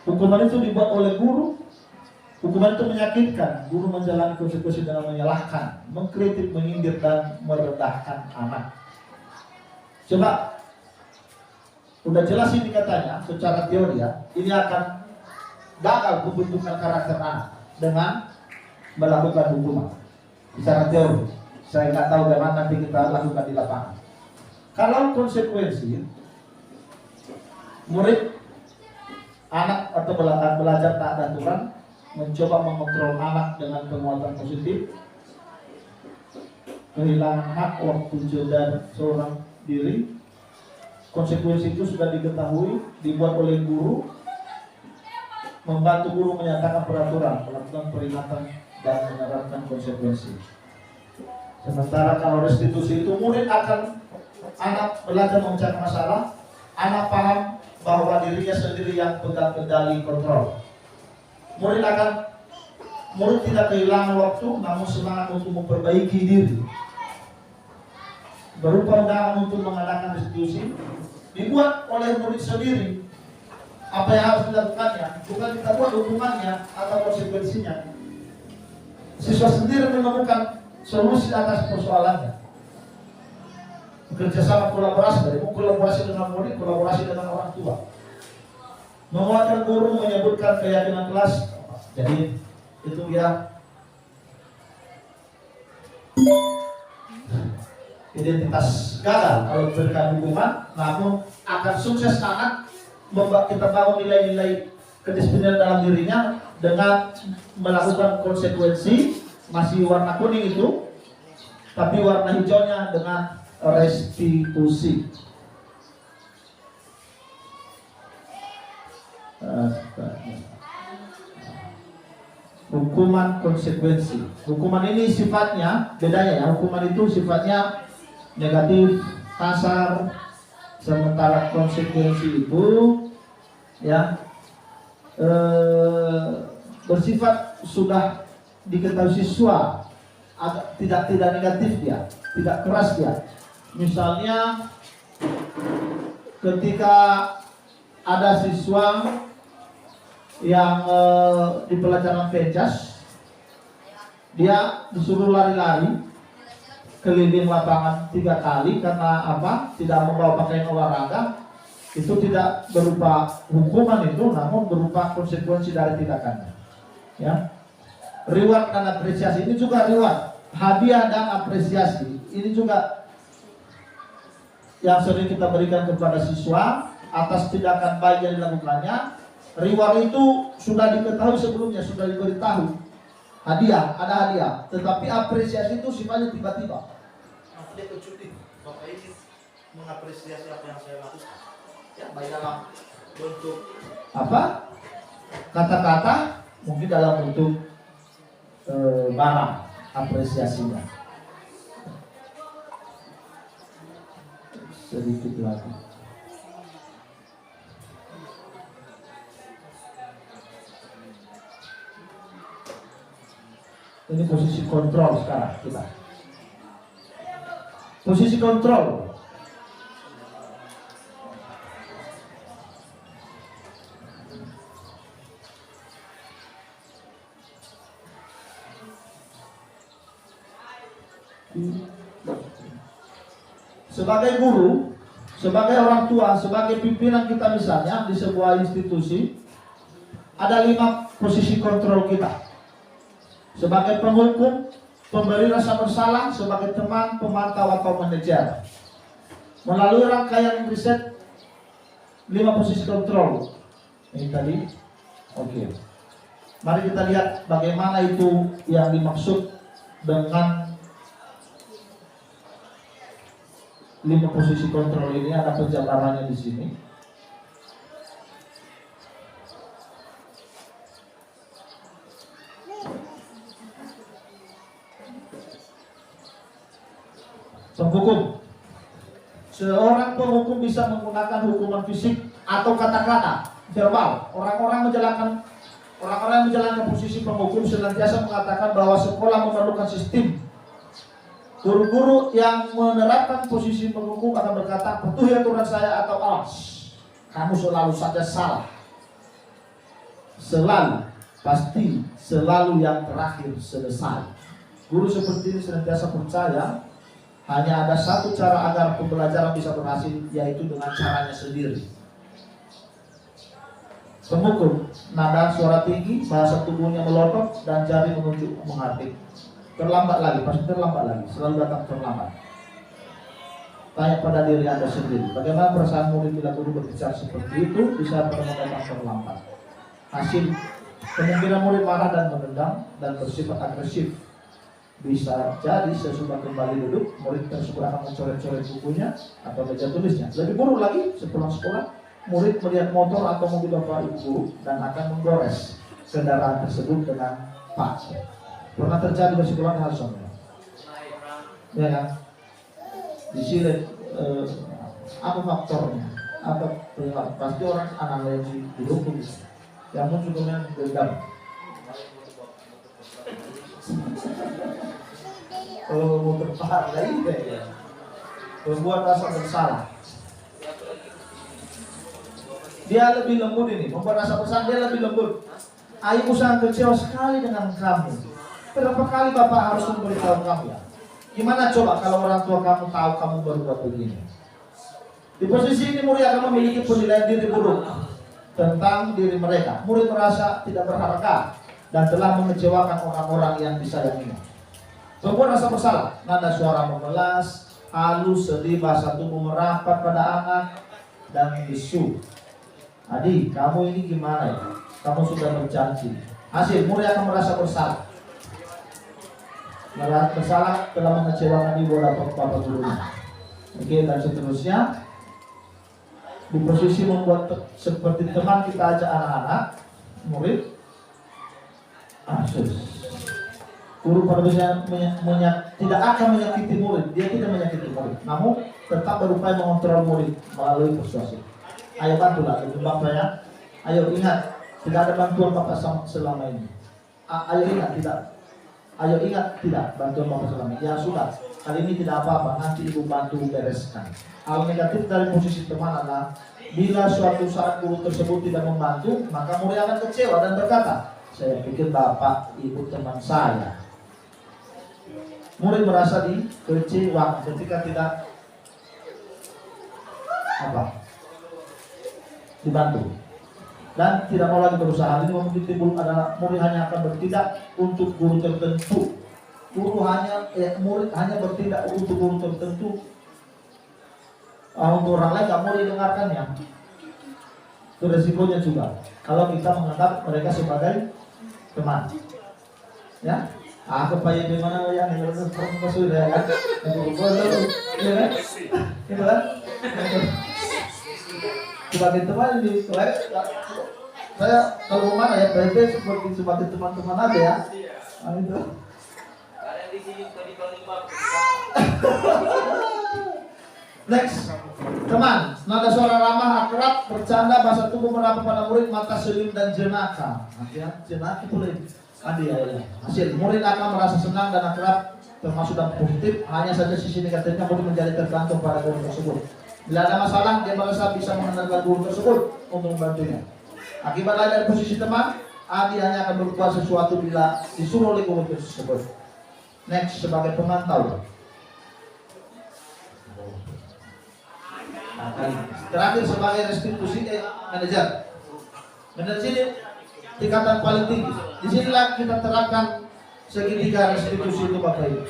Hukuman itu dibuat oleh guru. Hukuman itu menyakitkan. Guru menjalani konsekuensi dengan menyalahkan, mengkritik, menyindir dan merendahkan anak. Coba, udah jelas ini katanya secara teori ya, ini akan gagal pembentukan karakter anak dengan melakukan hukuman secara teori. Saya nggak tahu bagaimana nanti kita lakukan di lapangan. Kalau konsekuensi, murid anak atau belajar tak ada aturan, mencoba mengontrol anak dengan penguatan positif, kehilangan hak waktu dan seorang diri. Konsekuensi itu sudah diketahui, dibuat oleh guru, membantu guru menyatakan peraturan, melakukan peringatan dan menerapkan konsekuensi. Sementara kalau restitusi itu murid akan anak belajar memecahkan masalah, anak paham bahwa dirinya sendiri yang pegang kendali kontrol. Murid tidak kehilangan waktu, namun semangat untuk memperbaiki diri. Berupa undangan untuk mengadakan restitusi dibuat oleh murid sendiri. Apa yang harus dilakukannya, bukan kita buat hukumannya atau konsekuensinya. Siswa sendiri menemukan solusi atas persoalannya. Bekerja sama, kolaborasi, kolaborasi dengan murid, kolaborasi dengan orang tua. Menguatkan guru, menyebutkan keyakinan kelas. Jadi itu ya identitas gagal kalau diberikan hukuman, namun akan sukses anak kita bangun nilai-nilai kedisiplinan dalam dirinya dengan melakukan konsekuensi, masih warna kuning itu, tapi warna hijaunya dengan restitusi. Hukuman konsekuensi. Hukuman ini sifatnya bedanya ya. Hukuman itu sifatnya negatif, kasar, sementara konsekuensi itu ya bersifat sudah diketahui siswa tidak negatif dia, tidak keras dia. Misalnya ketika ada siswa yang di pelajaran penjas, dia disuruh lari-lari keliling lapangan 3 kali karena apa? Tidak membawa pakaian olahraga. Itu tidak berupa hukuman itu, namun berupa konsekuensi dari tindakannya. Ya, reward dan apresiasi ini juga reward, hadiah dan apresiasi ini juga yang sering kita berikan kepada siswa atas tindakan baik yang dilakukannya. Reward itu sudah diketahui sebelumnya, sudah diberitahu. Hadiah, ada hadiah, tetapi apresiasi itu sifatnya tiba-tiba. Dia kecuti, Bapak ini mengapresiasi apa yang saya lakukan. Ya, baik dalam bentuk apa? Kata-kata, mungkin dalam bentuk barang apresiasinya. Sedikit lagi. Ini posisi kontrol sekarang kita. Posisi kontrol. Sebagai guru, sebagai orang tua, sebagai pimpinan kita misalnya di sebuah institusi, ada 5 posisi kontrol kita. Sebagai penghukum, pemberi rasa bersalah, sebagai teman, pemantau atau manajer. Melalui rangkaian riset 5 posisi kontrol. Ini tadi, oke. Mari kita lihat bagaimana itu yang dimaksud dengan 5 posisi kontrol ini. Ada penjabarannya di sini. Penghukum. Seorang penghukum bisa menggunakan hukuman fisik atau kata-kata verbal. Orang-orang yang menjalankan posisi penghukum senantiasa mengatakan bahwa sekolah memerlukan sistem. Guru-guru yang menerapkan posisi penghukum akan berkata, patuhi aturan saya atau awas. Kamu selalu saja salah. Selalu, pasti, selalu yang terakhir selesai. Guru seperti ini senantiasa percaya hanya ada satu cara agar pembelajaran bisa berhasil, yaitu dengan caranya sendiri. Penghukum, nada suara tinggi, bahasa tubuhnya melotot, dan jari menunjuk menghardik. Terlambat lagi, pasti terlambat lagi, selalu datang terlambat. Tanya pada diri Anda sendiri, bagaimana perasaan murid bila guru berbicara seperti itu bisa pernah datang terlambat. Hasil, kemungkinan murid marah dan menendang dan bersifat agresif. Bisa jadi sesudah kembali duduk, murid tersebut akan mencoret-coret bukunya atau meja tulisnya. Lebih buruk lagi, sepulang sekolah, murid melihat motor atau mobil bapak ibu guru dan akan menggores kendaraan tersebut dengan paksa. Pernah terjadi di sekolah hal sama. Ya kan? Di sini apa faktornya? Apa pasti orang analisis dihukum. Yang muncul kemudian dendam. Kalau mau terpaham dari ya, membuat rasa bersalah. Dia lebih lembut ini, membuat rasa bersalah dia lebih lembut. Ayahmu sangat kecewa sekali dengan kamu. Berapa kali bapak harus memberitahu kamu ya? Gimana coba kalau orang tua kamu tahu kamu berbuat begini? Di posisi ini murid akan memiliki penilaian diri buruk tentang diri mereka. Murid merasa tidak berharga dan telah mengecewakan orang-orang yang disayanginya. Membuat rasa bersalah, nada suara memelas, halus, sedih, bahasa tubuh merapat pada anak, dan bisu. Adik, kamu ini gimana ya? Kamu sudah berjanji. Hasil, murid akan merasa bersalah. Merasa bersalah telah mengecewakan ibu bapak gurunya. Oke, dan seterusnya. Di posisi membuat seperti teman kita ajak anak-anak, murid. Guru pada tidak akan menyakiti murid, dia tidak menyakiti murid, namun tetap berupaya mengontrol murid melalui persuasi. Ayo bantulah, ketimbang saya. Ayo ingat, tidak ada bantuan bapak selama ini. Ayo ingat tidak? Ayo ingat tidak bantuan Bapak Sulami? Ya sudah, kali ini tidak apa-apa, nanti Ibu bantu bereskan. Hal negatif dari posisi teman adalah bila suatu saat guru tersebut tidak membantu, maka murid akan kecewa dan berkata, saya pikir Bapak Ibu teman saya. Murid merasa dikecewa ketika tidak dibantu dan tidak mau lagi berusaha. Ini mungkin timbul adalah murid hanya akan bertindak untuk guru tertentu. Murid hanya bertindak untuk guru tertentu. Untuk orang lain nggak mau didengarkannya. Itu resikonya juga. Kalau kita menganggap mereka sebagai teman, ya. Aku payah di mana ya? Ini harus masuk ya kan? Itu kan? Sebagai teman di saya kalau mana ya PP seperti sebagai teman-teman aja ya. Nah, itu. Next, teman, nada suara ramah, akrab, bercanda, bahasa tubuh merapat pada murid, mata senyum dan jenaka. Nanti ya, jenaka boleh. Ya. Hasil murid akan merasa senang dan akrab, termasuk dan positif. Hanya saja sisi negatifnya murid menjadi tergantung pada guru tersebut. Bila ada masalah, dia merasa bisa mengandalkan guru tersebut untuk membantunya. Akibat lain dari posisi teman, Adi hanya akan berbuat sesuatu bila disuruh oleh guru tersebut. Next, sebagai pemantau. Terakhir sebagai restitusi manajer. Manajer ini tingkatan paling tinggi. Disinilah kita terapkan segitiga restitusi itu Bapak Ibu.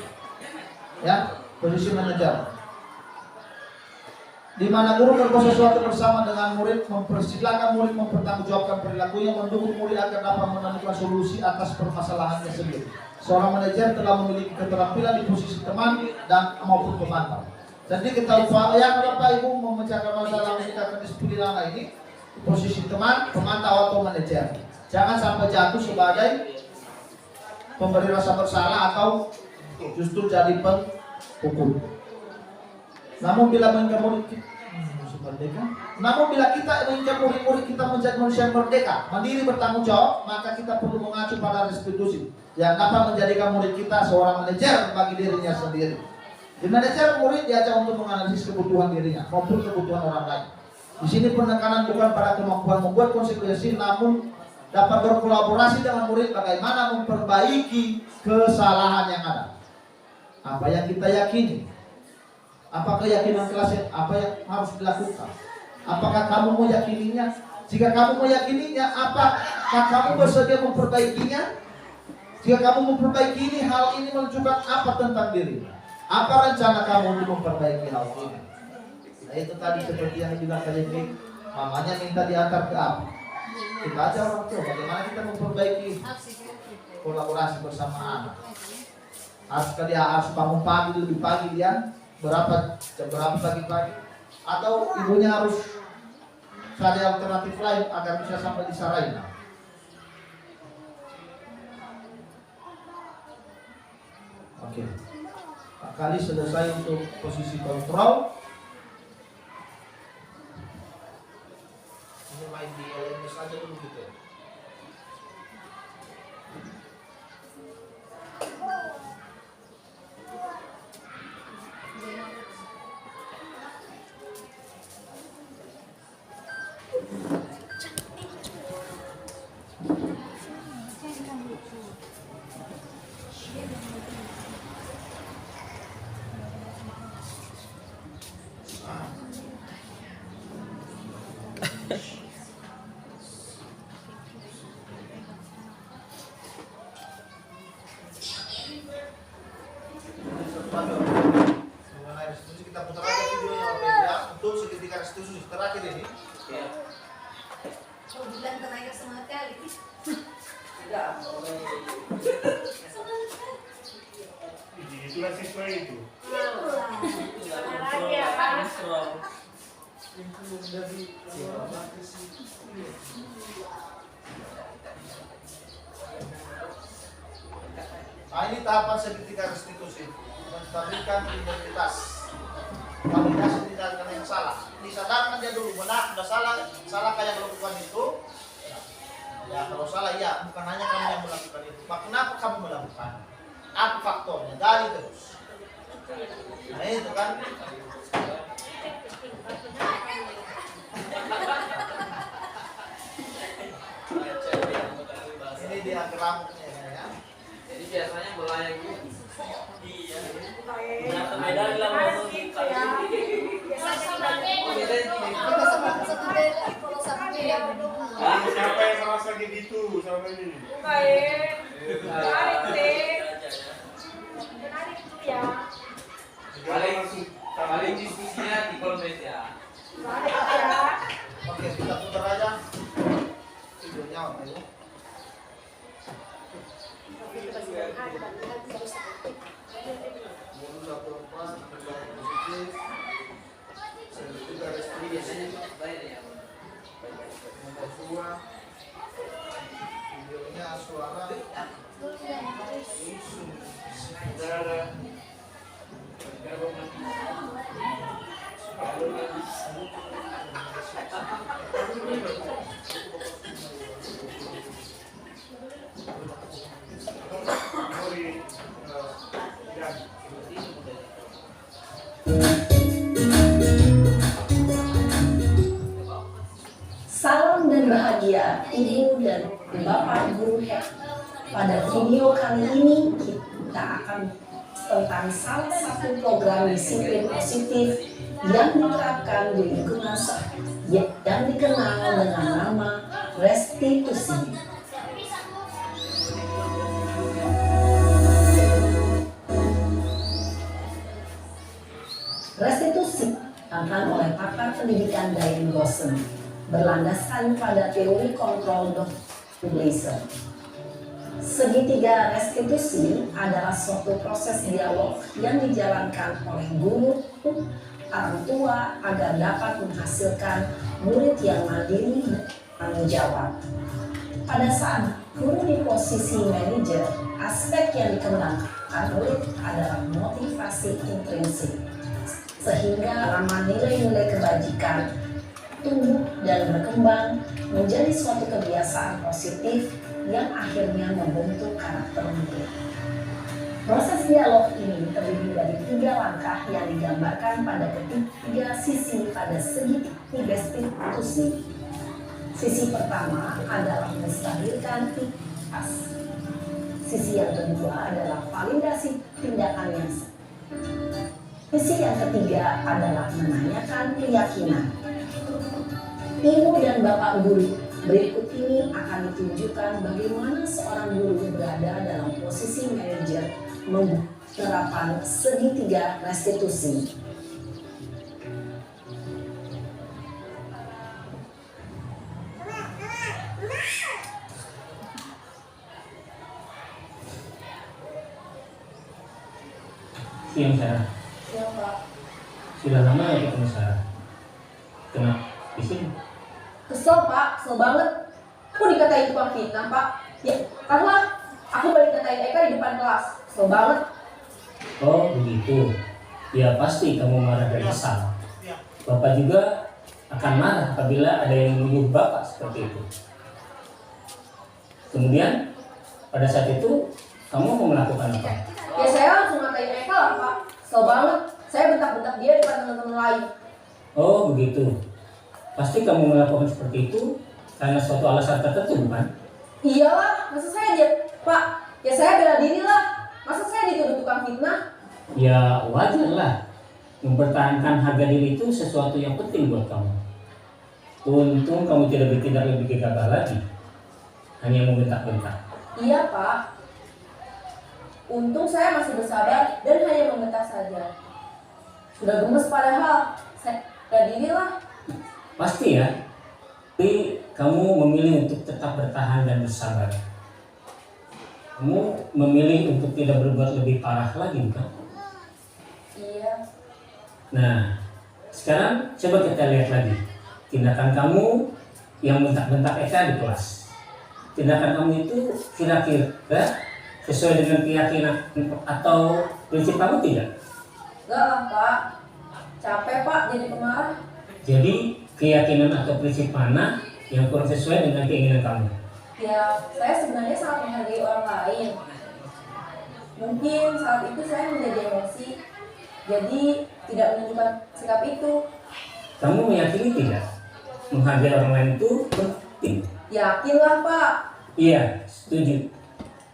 Ya, posisi manajer. Di mana guru berbuat sesuatu bersama dengan murid, mempersilahkan murid mempertanggungjawabkan perilakunya, mendukung murid agar dapat menemukan solusi atas permasalahannya sendiri. Seorang manajer telah memiliki keterampilan di posisi teman dan maupun pemantau. Jadi kita upaya Bapak Ibu memecahkan masalah meningkatkan disiplin ini, posisi teman, pemantau atau manajer. Jangan sampai jatuh sebagai pemberi rasa bersalah atau justru jadi penghukum. Namun bila mengingat murid kita mengingat murid-murid kita menjadi manusia yang merdeka, mandiri, bertanggung jawab, maka kita perlu mengacu pada restitusi yang dapat menjadikan murid kita seorang manajer bagi dirinya sendiri. Di manajer murid diajak untuk menganalisis kebutuhan dirinya maupun kebutuhan orang lain. Di sini penekanan bukan pada kemampuan membuat konsekuensi, namun dapat berkolaborasi dengan murid bagaimana memperbaiki kesalahan yang ada. Apa yang kita yakini? Apa keyakinan kelasnya? Apa yang harus dilakukan? Apakah kamu meyakininya? Jika kamu meyakininya, apakah kamu bersedia memperbaikinya? Jika kamu memperbaiki ini, hal ini menunjukkan apa tentang diri? Apa rencana kamu untuk memperbaiki hal ini? Nah, itu tadi seperti yang dibilang tadi, mamanya minta diantar ke apa? Kita aja orang tua, bagaimana kita memperbaiki kolaborasi bersama anak. Harus bangun pagi, lebih pagi dia jam berapa pagi-pagi, atau ibunya harus cari alternatif lain agar bisa sampai di Saraina. Oke. Kali selesai untuk posisi kontrol. Ini main di LMS aja dulu gitu. Mengenai restitusi kita putar aja videonya ya, untuk segitiga restitusi terakhir ini. Oh, bilang tenaga semangat kali. Tidak. Itulah siswa itu. Lagi ya Pak. Nah, ini tahapan segitiga restitusi, menstabilkan identitas. Validasi tindakan yang salah. Disadarkan dia dulu, benar, sudah salah kayak melakukan itu. Ya kalau salah ya, bukan hanya kamu yang melakukan itu. kenapa kamu melakukan? Apa faktornya? Gali terus. Nah itu kan. Ini dia keramuknya ya. Jadi biasanya melayang itu. Iya. Medali lah mau gitu ya. Satu beda, kalau satu beda. Siapa yang merasa gitu sama ini? Menarik dulu ya. Paling diskusinya di konvent ya. Menarik ya. Oke, kita putar aja videonya apa ya? Videonya suara Salam dan bahagia Ibu dan Bapak Guru HEK. Pada video kali ini kita akan tentang salah satu program disiplin positif yang diterapkan di lingkungan yang dikenal dengan nama restitusi. Restitusi akan oleh pakar pendidikan Diane Gossen berlandaskan pada teori kontrol Blaser. Segitiga restitusi adalah suatu proses dialog yang dijalankan oleh guru, orang tua agar dapat menghasilkan murid yang mandiri dan tanggung jawab. Pada saat guru di posisi manajer, aspek yang dikembangkan murid adalah motivasi intrinsik, sehingga ramah nilai-nilai kebajikan tumbuh dan berkembang menjadi suatu kebiasaan positif yang akhirnya membentuk karakter murid. Proses dialog ini terdiri dari 3 langkah yang digambarkan pada ketiga sisi pada segitiga restitusi. Sisi pertama adalah menstabilkan aktivitas. Sisi yang kedua adalah validasi tindakan yang sah. Sisi yang ketiga adalah menanyakan keyakinan. Ibu dan Bapak Guru, berikut ini akan ditunjukkan bagaimana seorang guru berada dalam posisi manajer menerapkan segitiga restitusi. Siang Sarah. Siap, Pak. Sudah lama ya ketemu Sarah? Kenapa? Di sini? Kesel, Pak, kesel banget. Aku dikatain tukang fitnah, Pak. Ya, karena aku balik katain Eka di depan kelas. Kesel banget. Oh begitu. Ya pasti kamu marah dan kesal. Bapak juga akan marah apabila ada yang menuduh Bapak seperti itu. Kemudian pada saat itu kamu mau melakukan apa? Ya saya langsung ngatain Eka lah, Pak. Kesel banget. Saya bentak-bentak dia depan teman-teman lain. Oh begitu. Pasti kamu melakukan seperti itu karena suatu alasan tertentu, bukan? Iyalah, masa saya dia, Pak? Ya saya bela diri lah. Masa saya dituduh tukang fitnah? Ya wajar lah. Mempertahankan harga diri itu sesuatu yang penting buat kamu. Untung kamu tidak bertindak lebih gegabah lagi. Hanya membentak-bentak. Iya, Pak. Untung saya masih bersabar dan hanya membentak saja. Sudah gemes padahal. Saya bela diri lah. Pasti ya. Tapi kamu memilih untuk tetap bertahan dan bersabar. Kamu memilih untuk tidak berbuat lebih parah lagi, bukan? Iya. Nah, sekarang coba kita lihat lagi tindakan kamu yang bentak-bentak Eka di kelas. Tindakan kamu itu kira-kira sesuai dengan keyakinan atau prinsip kamu tidak? Enggak lah, Pak. Capek, Pak, jadi pemarah. Jadi keyakinan atau prinsip mana yang kurang sesuai dengan keinginan kamu? Ya, saya sebenarnya sangat menghargai orang lain. Mungkin saat itu saya menjadi emosi, jadi tidak menunjukkan sikap itu. Kamu meyakini tidak? Menghargai orang lain itu penting. Yakinlah Pak. Iya, setuju.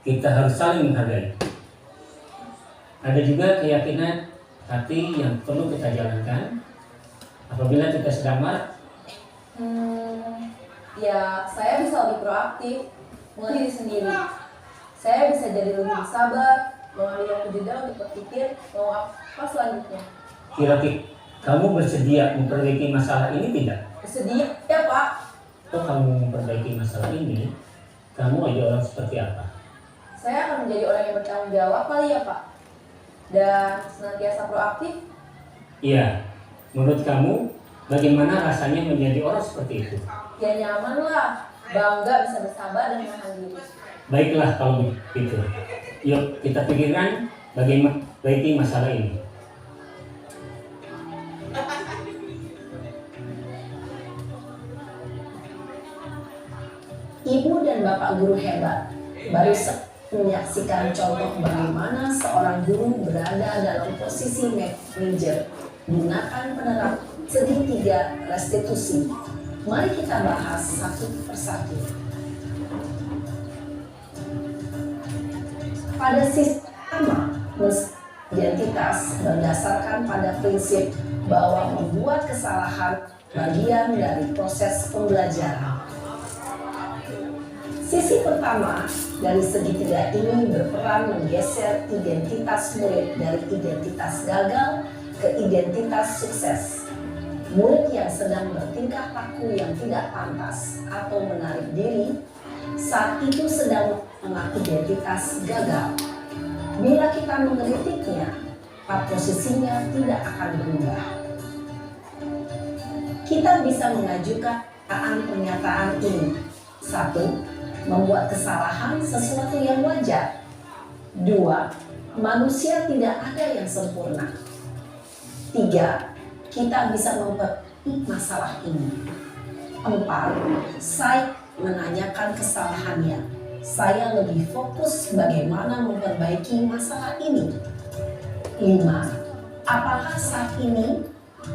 Kita harus saling menghargai. Ada juga keyakinan hati yang perlu kita jalankan apabila kita sedang marah. Ya, saya bisa lebih proaktif, mengenali diri sendiri. Saya bisa jadi lebih sabar, mengambil waktu jeda untuk berpikir mau apa selanjutnya. Kira-kira kamu bersedia memperbaiki masalah ini tidak? Bersedia ya Pak. Kalau kamu memperbaiki masalah ini, kamu aja orang seperti apa? Saya akan menjadi orang yang bertanggung jawab kali ya Pak. Dan senantiasa proaktif. Iya, menurut kamu bagaimana rasanya menjadi orang seperti itu? Ya nyaman lah, bangga bisa bersabar dan menahan diri. Baiklah kalau begitu. Yuk kita pikirkan bagaimana memperbaiki masalah ini. Ibu dan Bapak guru hebat baru menyaksikan contoh bagaimana seorang guru berada dalam posisi manajer menggunakan penerapan segitiga restitusi. Mari kita bahas satu persatu. Pada sisi pertama, identitas berdasarkan pada prinsip bahwa membuat kesalahan bagian dari proses pembelajaran. Sisi pertama dari segitiga ini berperan menggeser identitas murid dari identitas gagal ke identitas sukses. Murid yang sedang bertingkah laku yang tidak pantas atau menarik diri saat itu sedang mengaku identitas gagal. Bila kita mengkritiknya, posisinya tidak akan berubah. Kita bisa mengajukan pernyataan ini. 1. Membuat kesalahan sesuatu yang wajar. 2. Manusia tidak ada yang sempurna. 3. Kita bisa memperbaiki masalah ini. 4. Saya menanyakan kesalahannya. Saya lebih fokus bagaimana memperbaiki masalah ini. 5. Apakah saat ini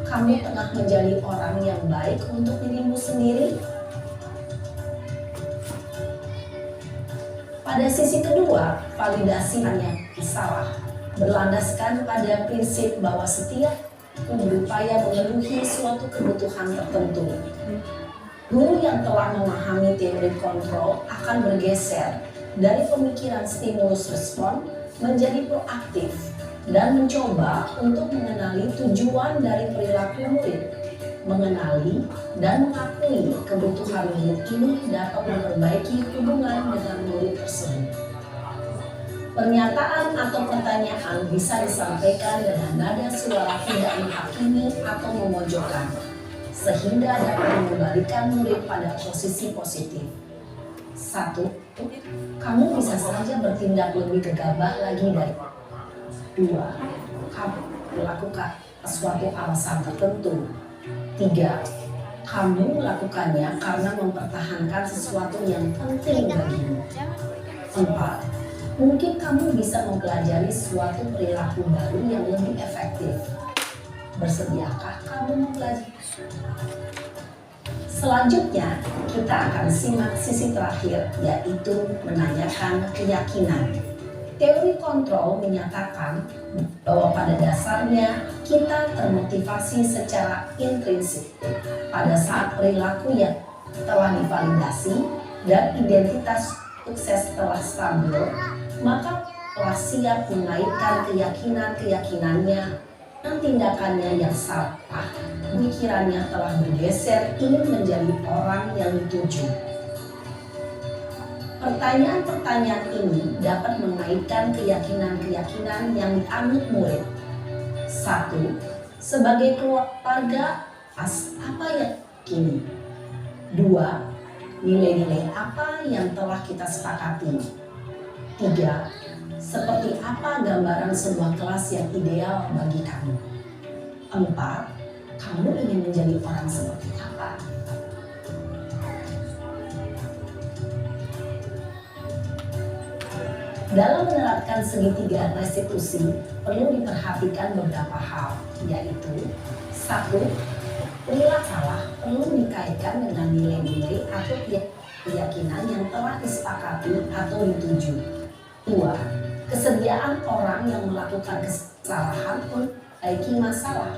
kamu tengah menjadi orang yang baik untuk dirimu sendiri? Pada sisi kedua, validasi hanya salah, berlandaskan pada prinsip bahwa setiap berupaya memenuhi suatu kebutuhan tertentu. Guru yang telah memahami teori kontrol akan bergeser dari pemikiran stimulus respon menjadi proaktif dan mencoba untuk mengenali tujuan dari perilaku murid. Mengenali dan mengakui kebutuhan murid ini dapat memperbaiki hubungan dengan murid tersebut. Pernyataan atau pertanyaan bisa disampaikan dengan nada suara tidak menghakimi atau memojokkan, sehingga dapat mengembalikan murid pada posisi positif. 1. Kamu bisa saja bertindak lebih gegabah lagi dari 2. Kamu melakukan suatu alasan tertentu. 3. Kamu melakukannya karena mempertahankan sesuatu yang penting bagimu. 4. Mungkin kamu bisa mempelajari suatu perilaku baru yang lebih efektif. Bersediakah kamu mempelajari? Selanjutnya, kita akan simak sisi terakhir, yaitu menanyakan keyakinan. Teori kontrol menyatakan bahwa pada dasarnya kita termotivasi secara intrinsik pada saat perilaku yang telah divalidasi dan identitas sukses telah stabil, maka telah siap mengaitkan keyakinan-keyakinannya dan tindakannya yang salah. Pikirannya telah bergeser ingin menjadi orang yang dituju. Pertanyaan-pertanyaan ini dapat mengaitkan keyakinan-keyakinan yang dianut murid. 1. Sebagai keluarga, apa yang kini? 2. Nilai-nilai apa yang telah kita sepakati? 3. Seperti apa gambaran sebuah kelas yang ideal bagi kamu? 4. Kamu ingin menjadi orang seperti apa? Dalam menerapkan segitiga restitusi perlu diperhatikan beberapa hal, yaitu 1. Perilaku salah perlu dikaitkan dengan nilai-nilai atau keyakinan yang telah disepakati atau dituju. 2. Kesediaan orang yang melakukan kesalahan untuk memperbaiki masalah.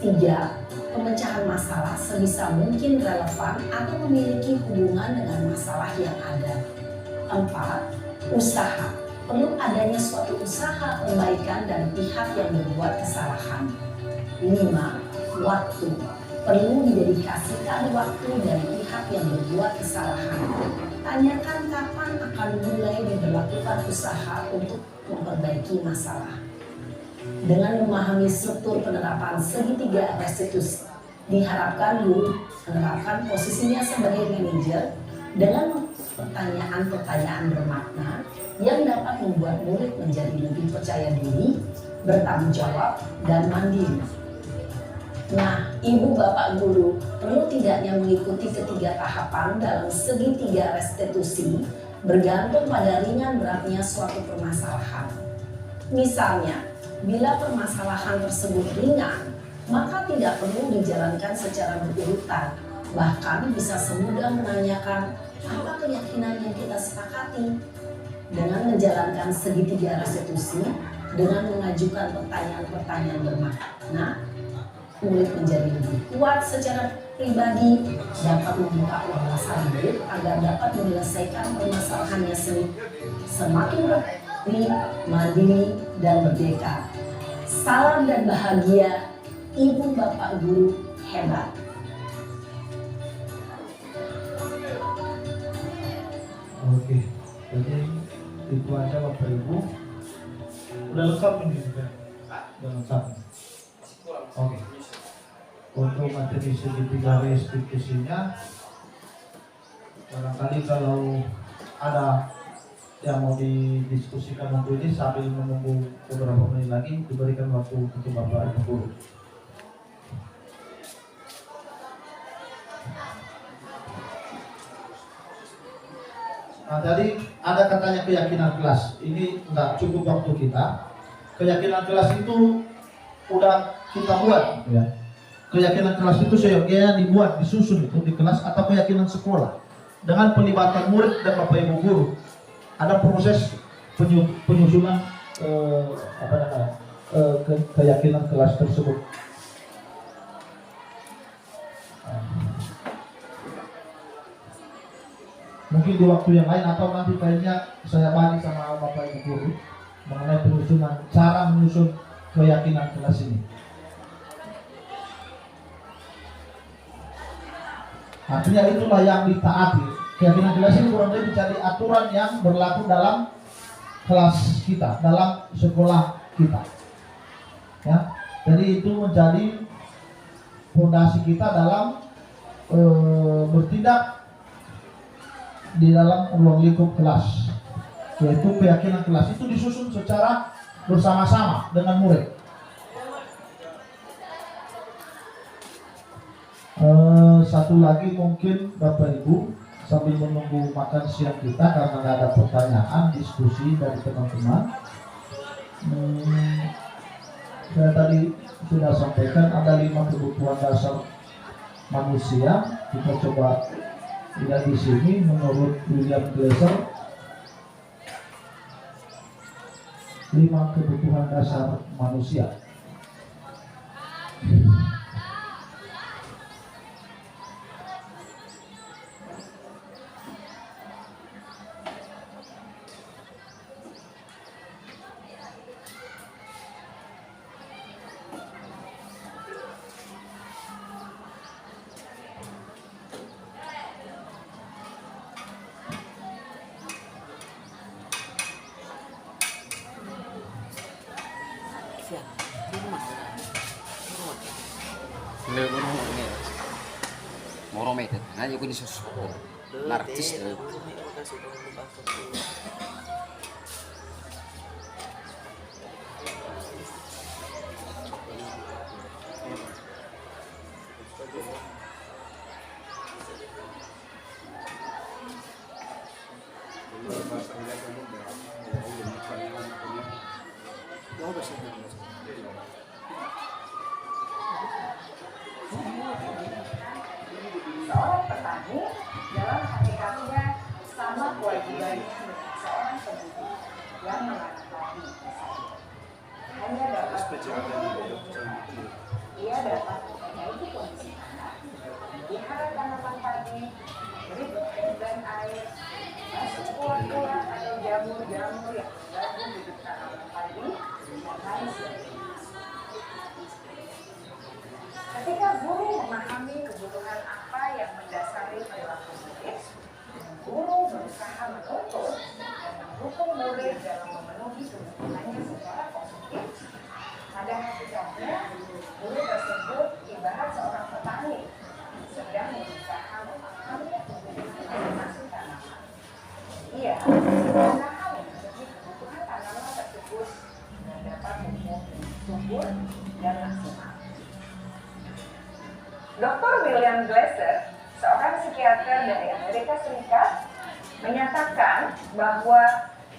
3. Pemecahan masalah sebisa mungkin relevan atau memiliki hubungan dengan masalah yang ada. 4. Usaha. Perlu adanya suatu usaha perbaikan dari pihak yang berbuat kesalahan. 5. Waktu. Perlu didedikasikan waktu dari pihak yang berbuat kesalahan. Tanyakan kapan akan mulai diberlakukan usaha untuk memperbaiki masalah. Dengan memahami struktur penerapan segitiga restitusi, diharapkan guru menerapkan posisinya sebagai manajer dengan pertanyaan-pertanyaan bermakna yang dapat membuat murid menjadi lebih percaya diri, bertanggung jawab, dan mandiri. Nah, Ibu Bapak Guru perlu tidaknya mengikuti ketiga tahapan dalam segitiga restitusi bergantung pada ringan beratnya suatu permasalahan. Misalnya, bila permasalahan tersebut ringan, maka tidak perlu dijalankan secara berurutan. Bahkan bisa semudah menanyakan apa keyakinan yang kita sepakati. Dengan menjalankan segitiga restitusi, dengan mengajukan pertanyaan-pertanyaan bermakna, murid menjadi lebih kuat secara pribadi, dapat membuka wawasan murid agar dapat menyelesaikan permasalahannya sendiri, semakin berdiri, mandiri, dan merdeka. Salam dan bahagia, Ibu Bapak Guru hebat. Oke, jadi itu aja Bapak Ibu. Udah lengkap ini juga. Udah lengkap. Oke. Untuk materi segitiga restitusinya, barangkali kalau ada yang mau didiskusikan untuk ini sambil menunggu beberapa menit lagi, diberikan waktu untuk Bapak Ibu Guru. Nah, tadi ada katanya keyakinan kelas. Ini enggak cukup waktu kita. Keyakinan kelas itu udah kita buat, ya. Keyakinan kelas itu seyogianya dibuat, disusun itu di kelas atau keyakinan sekolah dengan pelibatan murid dan Bapak Ibu Guru. Ada proses penyusunan keyakinan kelas tersebut. Mungkin di waktu yang lain atau nanti kayaknya saya bahas sama Bapak Ibu Guru mengenai penyusunan, cara menyusun keyakinan kelas ini. Artinya itulah yang ditaati. Keyakinan kelas ini kurang lebih jadi aturan yang berlaku dalam kelas kita, dalam sekolah kita. Ya, jadi itu menjadi fondasi kita dalam bertindak di dalam ruang lingkup kelas, yaitu keyakinan kelas itu disusun secara bersama-sama dengan murid. Satu lagi mungkin Bapak Ibu sambil menunggu makan siang kita karena nggak ada pertanyaan diskusi dari teman-teman. Saya tadi sudah sampaikan ada 5 kebutuhan dasar manusia. Kita coba lihat di sini menurut William Glasser 5 kebutuhan dasar manusia. Morometer, nah juga ini sesuatu narcis. masih ada di Ia dapat memperbaiki kondisi tanah, pelihara tanaman padi, beri dan air, masuk buah-buah atau jamur-jamur yang tergabung di tanaman padi, dan lain sebagainya. Ketika guru memahami kebutuhan apa yang mendasari perilaku murid, guru berusaha menuntut dan mendukung murid dalam memenuhi kebutuhannya secara positif. Pada hakikatnya, guru tersebut ibarat seorang petani sedang berusaha memahami kebutuhan masing-masing tanaman. Ia berusaha memenuhi kebutuhan tanaman tersebut dan dapat tumbuh subur dan maksimal. Dr. William Glasser, seorang psikiater dari Amerika Serikat, menyatakan bahwa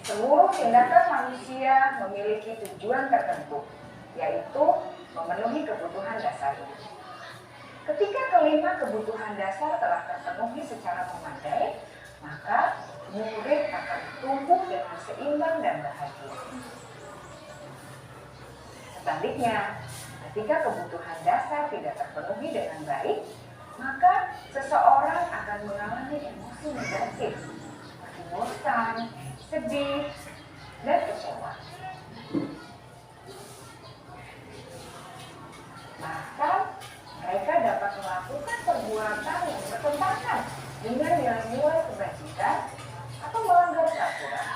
seluruh tindakan manusia memiliki tujuan tertentu, yaitu memenuhi kebutuhan dasarnya. Ketika kelima kebutuhan dasar telah terpenuhi secara memadai, maka murid akan tumbuh dengan seimbang dan bahagia. Sebaliknya, ketika kebutuhan dasar tidak terpenuhi dengan baik, maka seseorang akan mengalami emosi negatif, seperti bosan, sedih, dan kecewa. Bahkan mereka dapat melakukan perbuatan yang bertentangan dengan nilai-nilai kebajikan atau melanggar peraturan.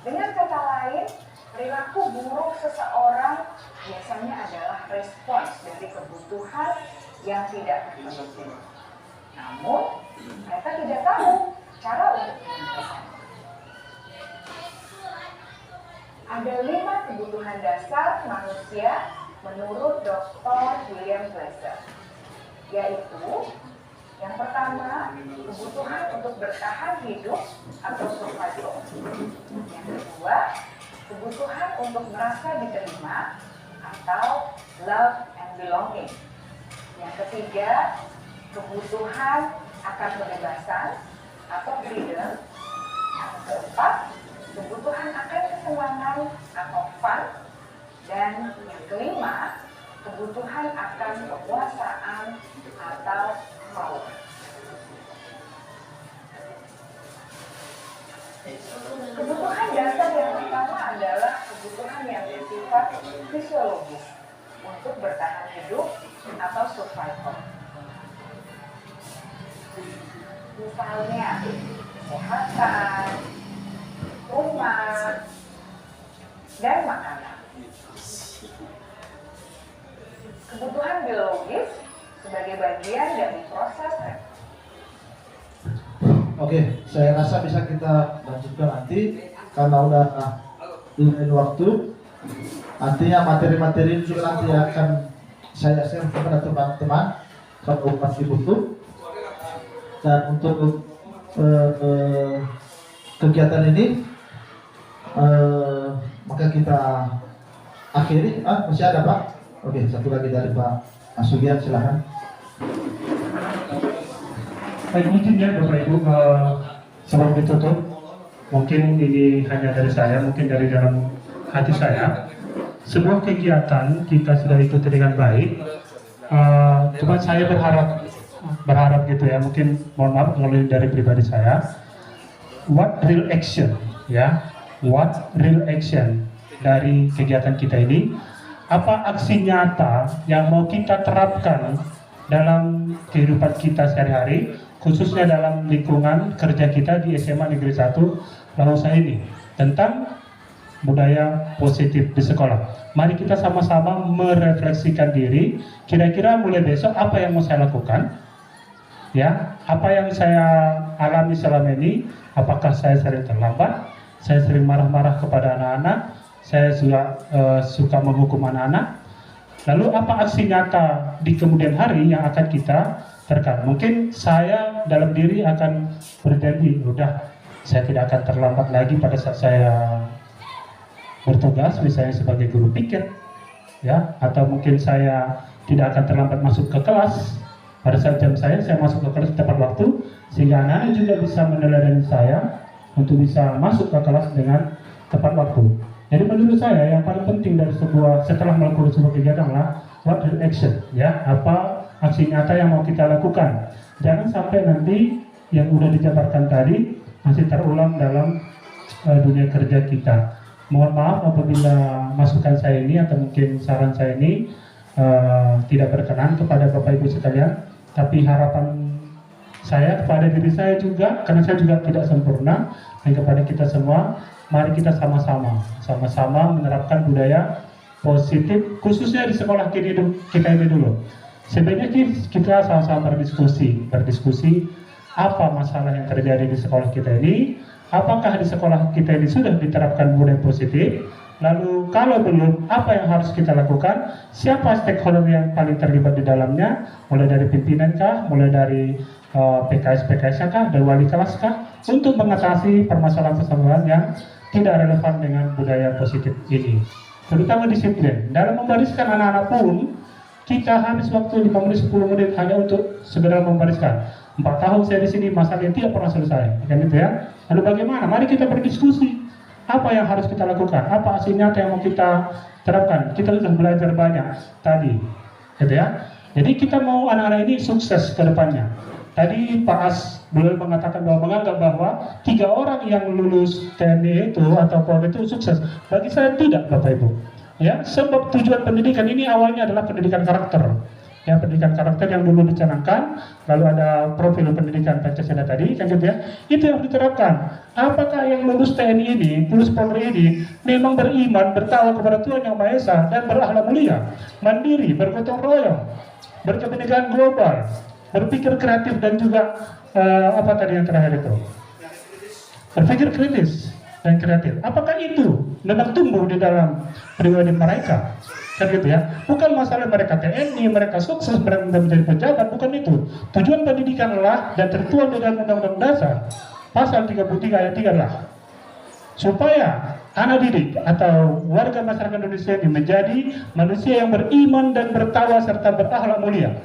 Dengan kata lain, perilaku buruk seseorang biasanya adalah respons dari kebutuhan yang tidak terpenuhi. Namun, mereka tidak tahu cara untuk menyelesaikannya. Ada 5 kebutuhan dasar manusia menurut Dr. William Glasser, yaitu yang pertama, kebutuhan untuk bertahan hidup atau survival. Yang kedua, kebutuhan untuk merasa diterima atau love and belonging. Yang ketiga, kebutuhan akan kebebasan atau freedom. Yang keempat, kebutuhan akan kesenangan atau fun. Dan yang kelima, kebutuhan akan kekuasaan atau power. Kebutuhan dasar yang pertama adalah kebutuhan yang bersifat fisiologis untuk bertahan hidup atau survival. Misalnya, kesehatan, rumah, dan makanan. Kebutuhan biologis sebagai bagian dari proses Oke, saya rasa bisa kita lanjutkan nanti karena udah lain waktu. Artinya materi-materi juga nanti akan saya share kepada teman-teman kalau masih butuh. Dan untuk kegiatan ini maka kita akhiri. Masih ada Pak? Oke, satu lagi dari Pak Asugian, silahkan. Baik, mungkin ya Bapak Ibu, sebelum ditutup, mungkin ini hanya dari saya, mungkin dari dalam hati saya. Sebuah kegiatan kita sudah ikuti dengan baik, cuma saya berharap gitu ya, mungkin mohon maaf kalau dari pribadi saya, what real action ya, what real action dari kegiatan kita ini, apa aksi nyata yang mau kita terapkan dalam kehidupan kita sehari-hari, khususnya dalam lingkungan kerja kita di SMA Negeri 1 Lausa ini, tentang budaya positif di sekolah. Mari kita sama-sama merefleksikan diri, kira-kira mulai besok apa yang mau saya lakukan, ya, apa yang saya alami selama ini, apakah saya sering terlambat, saya sering marah-marah kepada anak-anak, saya suka menghukum anak-anak, lalu apa aksi nyata di kemudian hari yang akan kita terkait. Mungkin saya dalam diri akan berjanji, udah saya tidak akan terlambat lagi pada saat saya bertugas, misalnya sebagai guru pikir, ya, atau mungkin saya tidak akan terlambat masuk ke kelas pada saat jam saya masuk ke kelas tepat waktu, sehingga anak-anak juga bisa meneladani saya untuk bisa masuk ke kelas dengan tepat waktu. Jadi menurut saya yang paling penting dari setelah melakukan sebuah kegiatan lah, what is action, ya, apa aksi nyata yang mau kita lakukan. Jangan sampai nanti yang udah dijabarkan tadi masih terulang dalam dunia kerja kita. Mohon maaf apabila masukan saya ini atau mungkin saran saya ini tidak berkenan kepada Bapak Ibu sekalian, tapi harapan saya kepada diri saya juga, karena saya juga tidak sempurna, dan kepada kita semua, mari kita sama-sama menerapkan budaya positif, khususnya di sekolah kita ini dulu. Sebenarnya kita sama-sama berdiskusi apa masalah yang terjadi di sekolah kita ini, apakah di sekolah kita ini sudah diterapkan budaya positif, lalu kalau belum, apa yang harus kita lakukan, siapa stakeholder yang paling terlibat di dalamnya, mulai dari pimpinan kah, mulai dari PKS kah, dari wali kelas kah, untuk mengatasi permasalahan-permasalahan yang tidak relevan dengan budaya positif ini. Terutama disiplin. Dalam membariskan anak-anak pun, kita habis waktu 5 menit, 10 menit hanya untuk segera membariskan. 4 tahun saya di sini, masalah yang tidak pernah selesai. Kan gitu ya. Lalu bagaimana? Mari kita berdiskusi. Apa yang harus kita lakukan? Apa hasil nyata yang mau kita terapkan? Kita sudah belajar banyak tadi. Gitu ya. Jadi kita mau anak-anak ini sukses ke depannya. Tadi Pak As beliau mengatakan menganggap bahwa 3 orang yang lulus TNI itu atau Polri itu sukses. Bagi saya tidak, Bapak Ibu. Ya, sebab tujuan pendidikan ini awalnya adalah pendidikan karakter. Ya, pendidikan karakter yang dulu dicanangkan, lalu ada profil pendidikan Pancasila tadi, kan gitu ya. Itu yang diterapkan. Apakah yang lulus TNI ini, lulus Polri ini memang beriman, bertakwa kepada Tuhan Yang Maha Esa dan berakhlak mulia, mandiri, bergotong royong, berkepentingan global, berpikir kreatif dan juga apa tadi yang terakhir itu? Berpikir kritis dan kreatif. Apakah itu memang tumbuh di dalam pribadi mereka? Kan gitu ya. Bukan masalah mereka TNI, mereka sukses, mereka menjadi pejabat, bukan itu. Tujuan pendidikan adalah dan tertuang di dalam Undang-Undang Dasar pasal 33 ayat 3 adalah supaya anak didik atau warga masyarakat Indonesia ini menjadi manusia yang beriman dan bertakwa serta berakhlak mulia.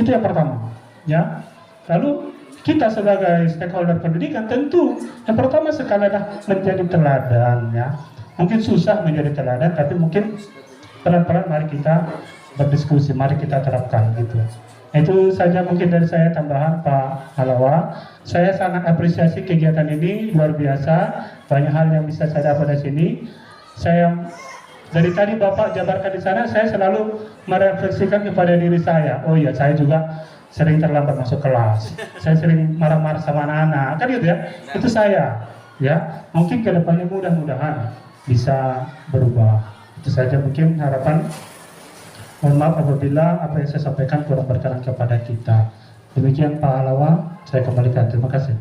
Itu yang pertama. Ya, lalu kita sebagai stakeholder pendidikan tentu yang pertama sekali adalah menjadi teladan. Ya, mungkin susah menjadi teladan, tapi mungkin pelan-pelan mari kita berdiskusi, mari kita terapkan gitu. Itu saja mungkin dari saya tambahan Pak Halawa. Saya sangat apresiasi kegiatan ini, luar biasa, banyak hal yang bisa saya dapat dari sini. Saya dari tadi Bapak jabarkan di sana, saya selalu merefleksikan kepada diri saya. Oh iya, saya juga sering terlambat masuk kelas, saya sering marah-marah sama anak-anak, kan gitu ya. Itu saya, ya. Mungkin kedepannya mudah-mudahan bisa berubah. Itu saja mungkin harapan. Mohon maaf apabila apa yang saya sampaikan kurang berkenan kepada kita. Demikian Pak Halawa, saya kembalikan. Terima kasih.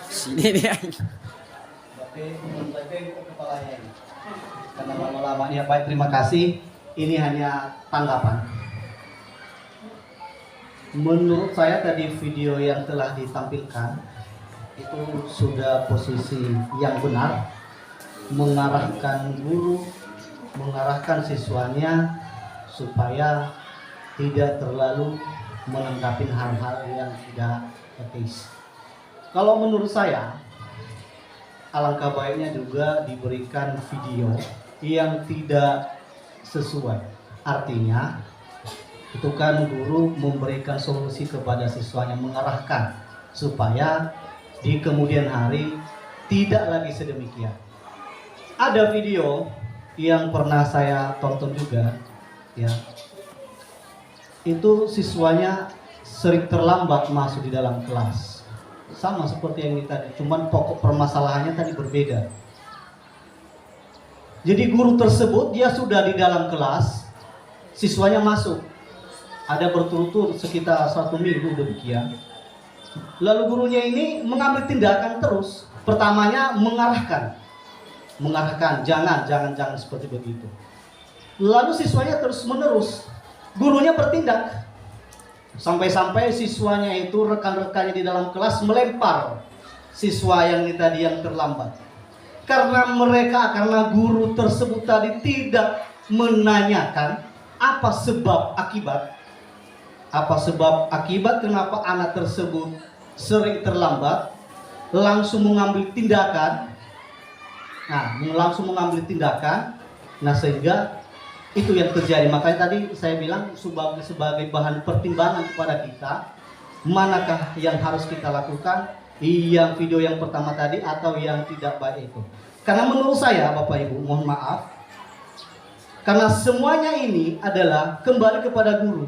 Sini dia. Karena lama-lama ya baik, terima kasih. Ini hanya tanggapan. Menurut saya tadi video yang telah ditampilkan itu sudah posisi yang benar, mengarahkan guru, mengarahkan siswanya supaya tidak terlalu menanggapi hal-hal yang tidak etis. Kalau menurut saya, alangkah baiknya juga diberikan video yang tidak sesuai. Artinya, itu kan guru memberikan solusi kepada siswanya, mengarahkan supaya di kemudian hari tidak lagi sedemikian. Ada video yang pernah saya tonton juga, ya. Itu siswanya sering terlambat masuk di dalam kelas. Sama seperti yang ini tadi, cuman pokok permasalahannya tadi berbeda. Jadi guru tersebut dia sudah di dalam kelas, siswanya masuk. Ada berturut-turut sekitar 1 minggu demikian. Lalu gurunya ini mengambil tindakan terus. Pertamanya mengarahkan, jangan seperti begitu. Lalu siswanya terus menerus, gurunya bertindak. Sampai-sampai siswanya itu, rekan-rekannya di dalam kelas melempar siswa yang ini tadi yang terlambat. Karena guru tersebut tadi tidak menanyakan apa sebab akibat kenapa anak tersebut sering terlambat. langsung mengambil tindakan. Nah, sehingga itu yang terjadi. Makanya tadi saya bilang sebagai bahan pertimbangan kepada kita, manakah yang harus kita lakukan, yang video yang pertama tadi atau yang tidak baik itu. Karena menurut saya, Bapak Ibu, mohon maaf, karena semuanya ini adalah kembali kepada guru.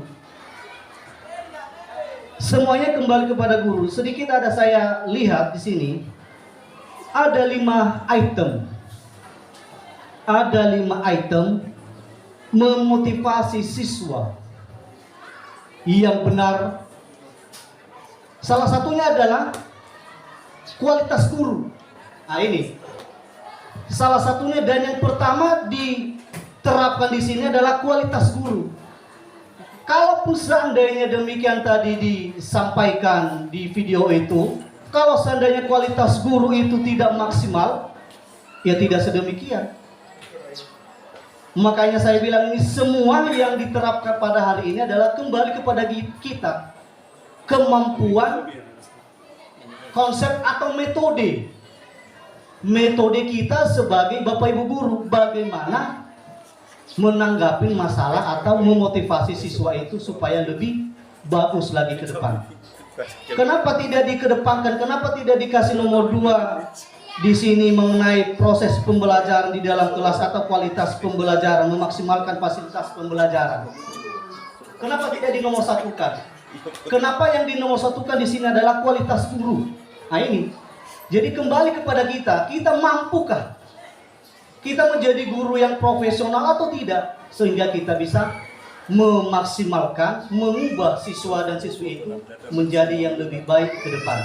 Semuanya kembali kepada guru. Sedikit ada saya lihat di sini, ada 5 item. Ada 5 item memotivasi siswa yang benar. Salah satunya adalah kualitas guru. Nah, ini salah satunya, dan yang pertama diterapkan di sini adalah kualitas guru. Kalaupun seandainya demikian tadi disampaikan di video itu, kalau seandainya kualitas guru itu tidak maksimal, ya tidak sedemikian. Makanya saya bilang ini semua yang diterapkan pada hari ini adalah kembali kepada kita. Kemampuan, konsep atau metode. Metode kita sebagai Bapak Ibu guru, bagaimana menanggapi masalah atau memotivasi siswa itu supaya lebih bagus lagi ke depan. Kenapa tidak dikedepankan? Kenapa tidak dikasih nomor 2 di sini mengenai proses pembelajaran di dalam kelas atau kualitas pembelajaran, memaksimalkan fasilitas pembelajaran? Kenapa tidak dinomorsatukan? Kenapa yang dinomorsatukan di sini adalah kualitas guru? Nah, ini. Jadi kembali kepada kita mampukah kita menjadi guru yang profesional atau tidak, sehingga kita bisa memaksimalkan, mengubah siswa dan siswi itu menjadi yang lebih baik ke depan.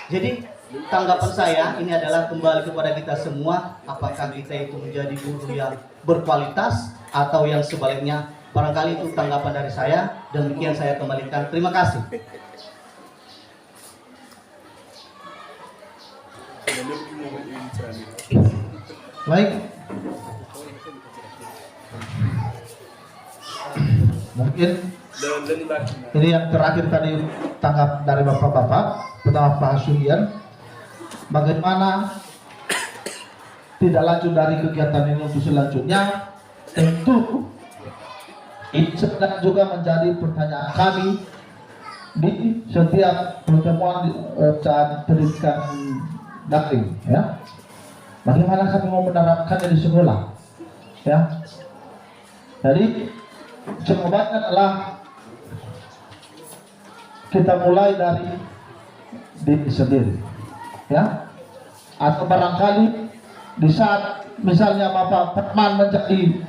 Jadi tanggapan saya ini adalah kembali kepada kita semua, apakah kita itu menjadi guru yang berkualitas atau yang sebaliknya. Barangkali itu tanggapan dari saya. Demikian saya kembalikan. Terima kasih. Baik. Mungkin ini yang terakhir tadi tanggap dari bapak-bapak. Pertama Pak Suhian, bagaimana tidak lanjut dari kegiatan ini untuk selanjutnya? Tentu ini sebenarnya juga menjadi pertanyaan kami di setiap pertemuan saat pendidikan daring, ya. Bagaimana kami mau menerapkannya di sekolah, ya. Jadi jawabannya adalah kita mulai dari diri sendiri, ya. Atau barangkali di saat misalnya Bapak Petman menjadi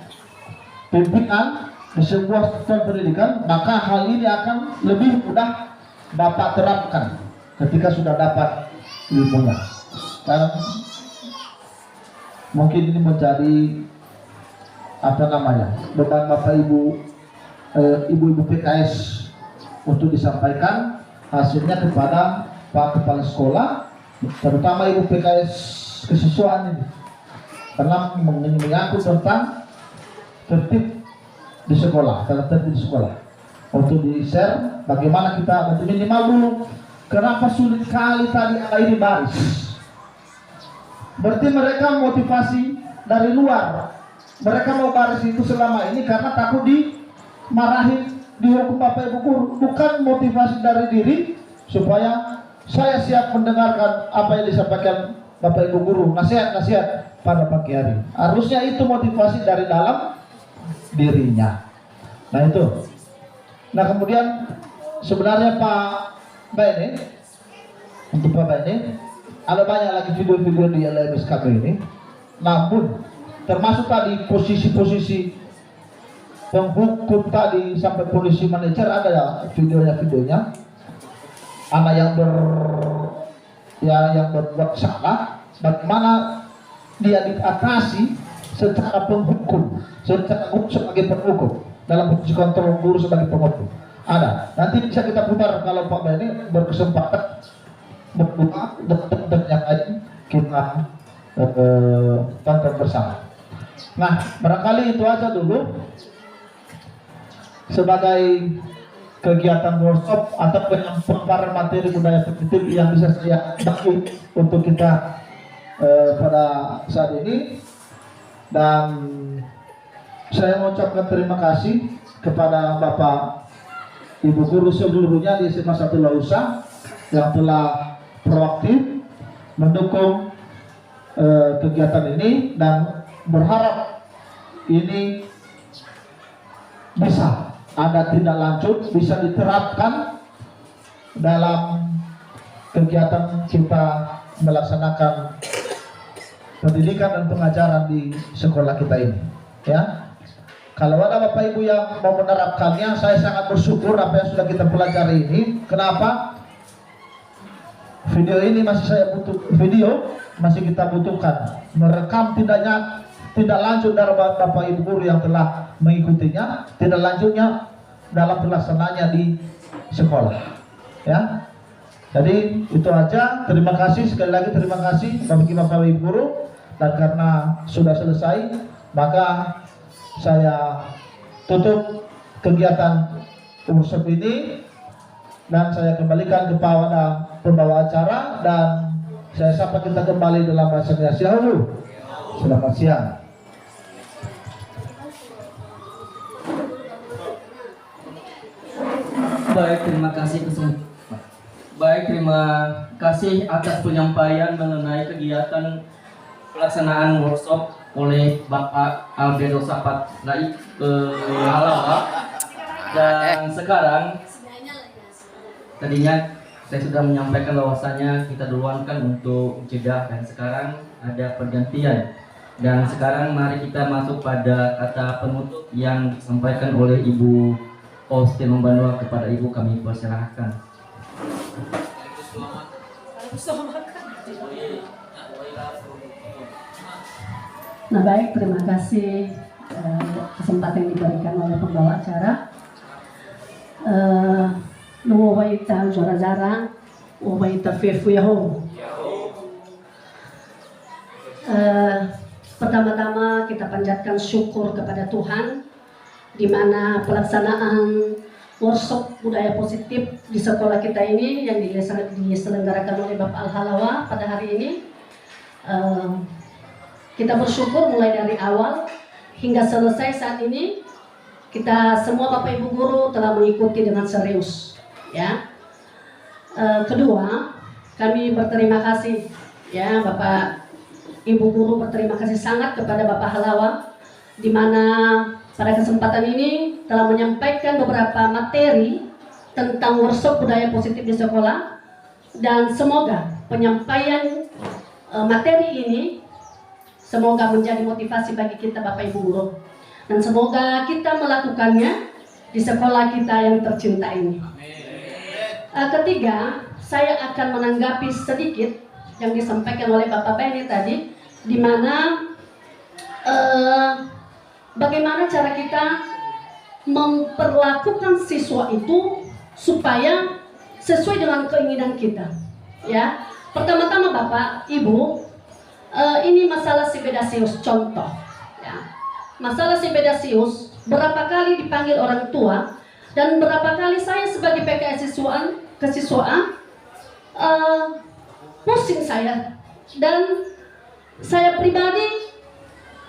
pimpinan di sebuah sistem pendidikan, maka hal ini akan lebih mudah Bapak terapkan ketika sudah dapat ilmunya. Dan mungkin ini menjadi beban Bapak Ibu, ibu-ibu PKS untuk disampaikan hasilnya kepada Pak Kepala Sekolah, terutama ibu PKS kesiswaan ini, karena menyangkut tentang tertib di sekolah, tertib di sekolah. Untuk di-share bagaimana kita minimal dulu, kenapa sulit sekali tadi ini baris. Berarti mereka motivasi dari luar. Mereka mau baris itu selama ini karena takut dimarahin, dihukum Bapak Ibu guru. Bukan motivasi dari diri supaya saya siap mendengarkan apa yang disampaikan Bapak Ibu guru, nasihat-nasihat pada pagi hari. Harusnya itu motivasi dari dalam dirinya. Nah itu. Nah kemudian sebenarnya Pak Baini, untuk Pak Baini, ada banyak lagi video-video di LMSKB ini. Namun termasuk tadi posisi-posisi penghukum tadi sampai polisi manajer, ada ya videonya. Anak yang berbuat salah, bagaimana dia diatasi secara penghukum, secara sebagai penghukum, dalam posisi kontrol guru sebagai penghukum. Ada. Nanti bisa kita putar kalau Pak Beni berkesempatan berbuka dan yang lain kita tonton bersama. Nah, barangkali itu aja dulu sebagai kegiatan workshop atau pemaparan materi budaya positif yang bisa saya bagi untuk kita pada saat ini. Dan saya mengucapkan terima kasih kepada Bapak Ibu guru seluruhnya di SMA 1 Lausa yang telah proaktif mendukung kegiatan ini, dan berharap ini bisa ada tindak lanjut, bisa diterapkan dalam kegiatan kita melaksanakan pendidikan dan pengajaran di sekolah kita ini, ya. Kalau ada Bapak Ibu yang mau menerapkannya, saya sangat bersyukur apa yang sudah kita pelajari ini. Kenapa? Video ini masih kita butuhkan, merekam tidak lanjut dari Bapak Ibu guru yang telah mengikutinya, tidak lanjutnya dalam pelaksanaannya di sekolah, ya. Jadi itu aja. Terima kasih sekali lagi, terima kasih bagi Bapak Ibu guru. Dan karena sudah selesai, maka saya tutup kegiatan workshop ini dan saya kembalikan kepada pembawa acara, dan saya sapa kita kembali dalam bahasa Indonesia dulu. Selamat siang. Baik, terima kasih atas penyampaian mengenai kegiatan pelaksanaan workshop oleh Bapak Albedo Sapat Naik Halawa. Dan sekarang tadinya saya sudah menyampaikan bahwasanya kita duluankan untuk jeda, dan sekarang ada pergantian. Dan sekarang mari kita masuk pada kata penutup yang disampaikan oleh Ibu Faustin Membandua. Kepada Ibu kami persilahkan. Nah baik, terima kasih kesempatan yang diberikan oleh pembawa acara. Nuwaita zara-zara, nuwaita fefu-yahu. Pertama-tama kita panjatkan syukur kepada Tuhan, di mana pelaksanaan workshop budaya positif di sekolah kita ini yang diselenggarakan oleh Bapak Al-Halawa pada hari ini. Kita bersyukur mulai dari awal hingga selesai saat ini, kita semua Bapak Ibu guru telah mengikuti dengan serius, ya. Kedua, kami berterima kasih, ya, Bapak Ibu guru berterima kasih sangat kepada Bapak Halawa, di mana pada kesempatan ini telah menyampaikan beberapa materi tentang workshop budaya positif di sekolah, dan semoga penyampaian materi ini semoga menjadi motivasi bagi kita Bapak Ibu guru, dan semoga kita melakukannya di sekolah kita yang tercinta ini. Ketiga, saya akan menanggapi sedikit yang disampaikan oleh Bapak Benny tadi, di mana bagaimana cara kita memperlakukan siswa itu supaya sesuai dengan keinginan kita, ya. Pertama-tama Bapak Ibu, ini masalah Sibedasius contoh, ya. Masalah Sibedasius berapa kali dipanggil orang tua, dan berapa kali saya sebagai PKS kesiswaan pusing saya, dan saya pribadi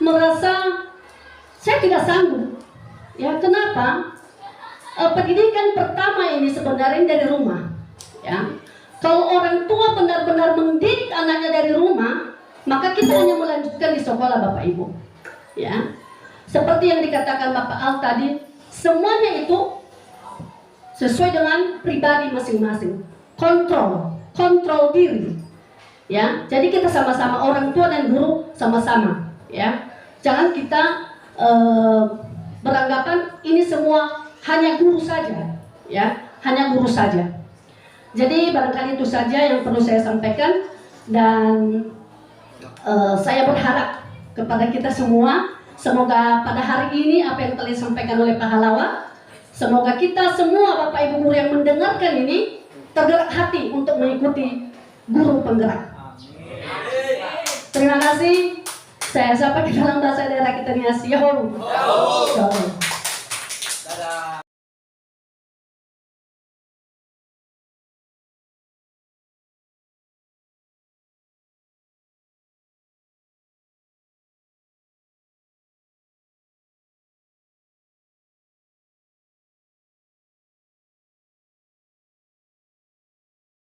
merasa saya tidak sanggup, ya. Kenapa? Pendidikan pertama ini sebenarnya dari rumah, ya. Kalau orang tua benar-benar mendidik anaknya dari rumah, maka kita hanya melanjutkan di sekolah Bapak Ibu, ya. Seperti yang dikatakan Bapak Al tadi, semuanya itu sesuai dengan pribadi masing-masing. Kontrol diri, ya. Jadi kita sama-sama, orang tua dan guru sama-sama, ya. Jangan kita beranggapan ini semua hanya guru saja, ya, hanya guru saja. Jadi barangkali itu saja yang perlu saya sampaikan, dan saya berharap kepada kita semua, semoga pada hari ini apa yang telah disampaikan oleh Pak Halawa, semoga kita semua Bapak Ibu guru yang mendengarkan ini tergerak hati untuk mengikuti guru penggerak. Terima kasih. Saya sapa ke dalam bahasa daerah kita nih, Yahoo.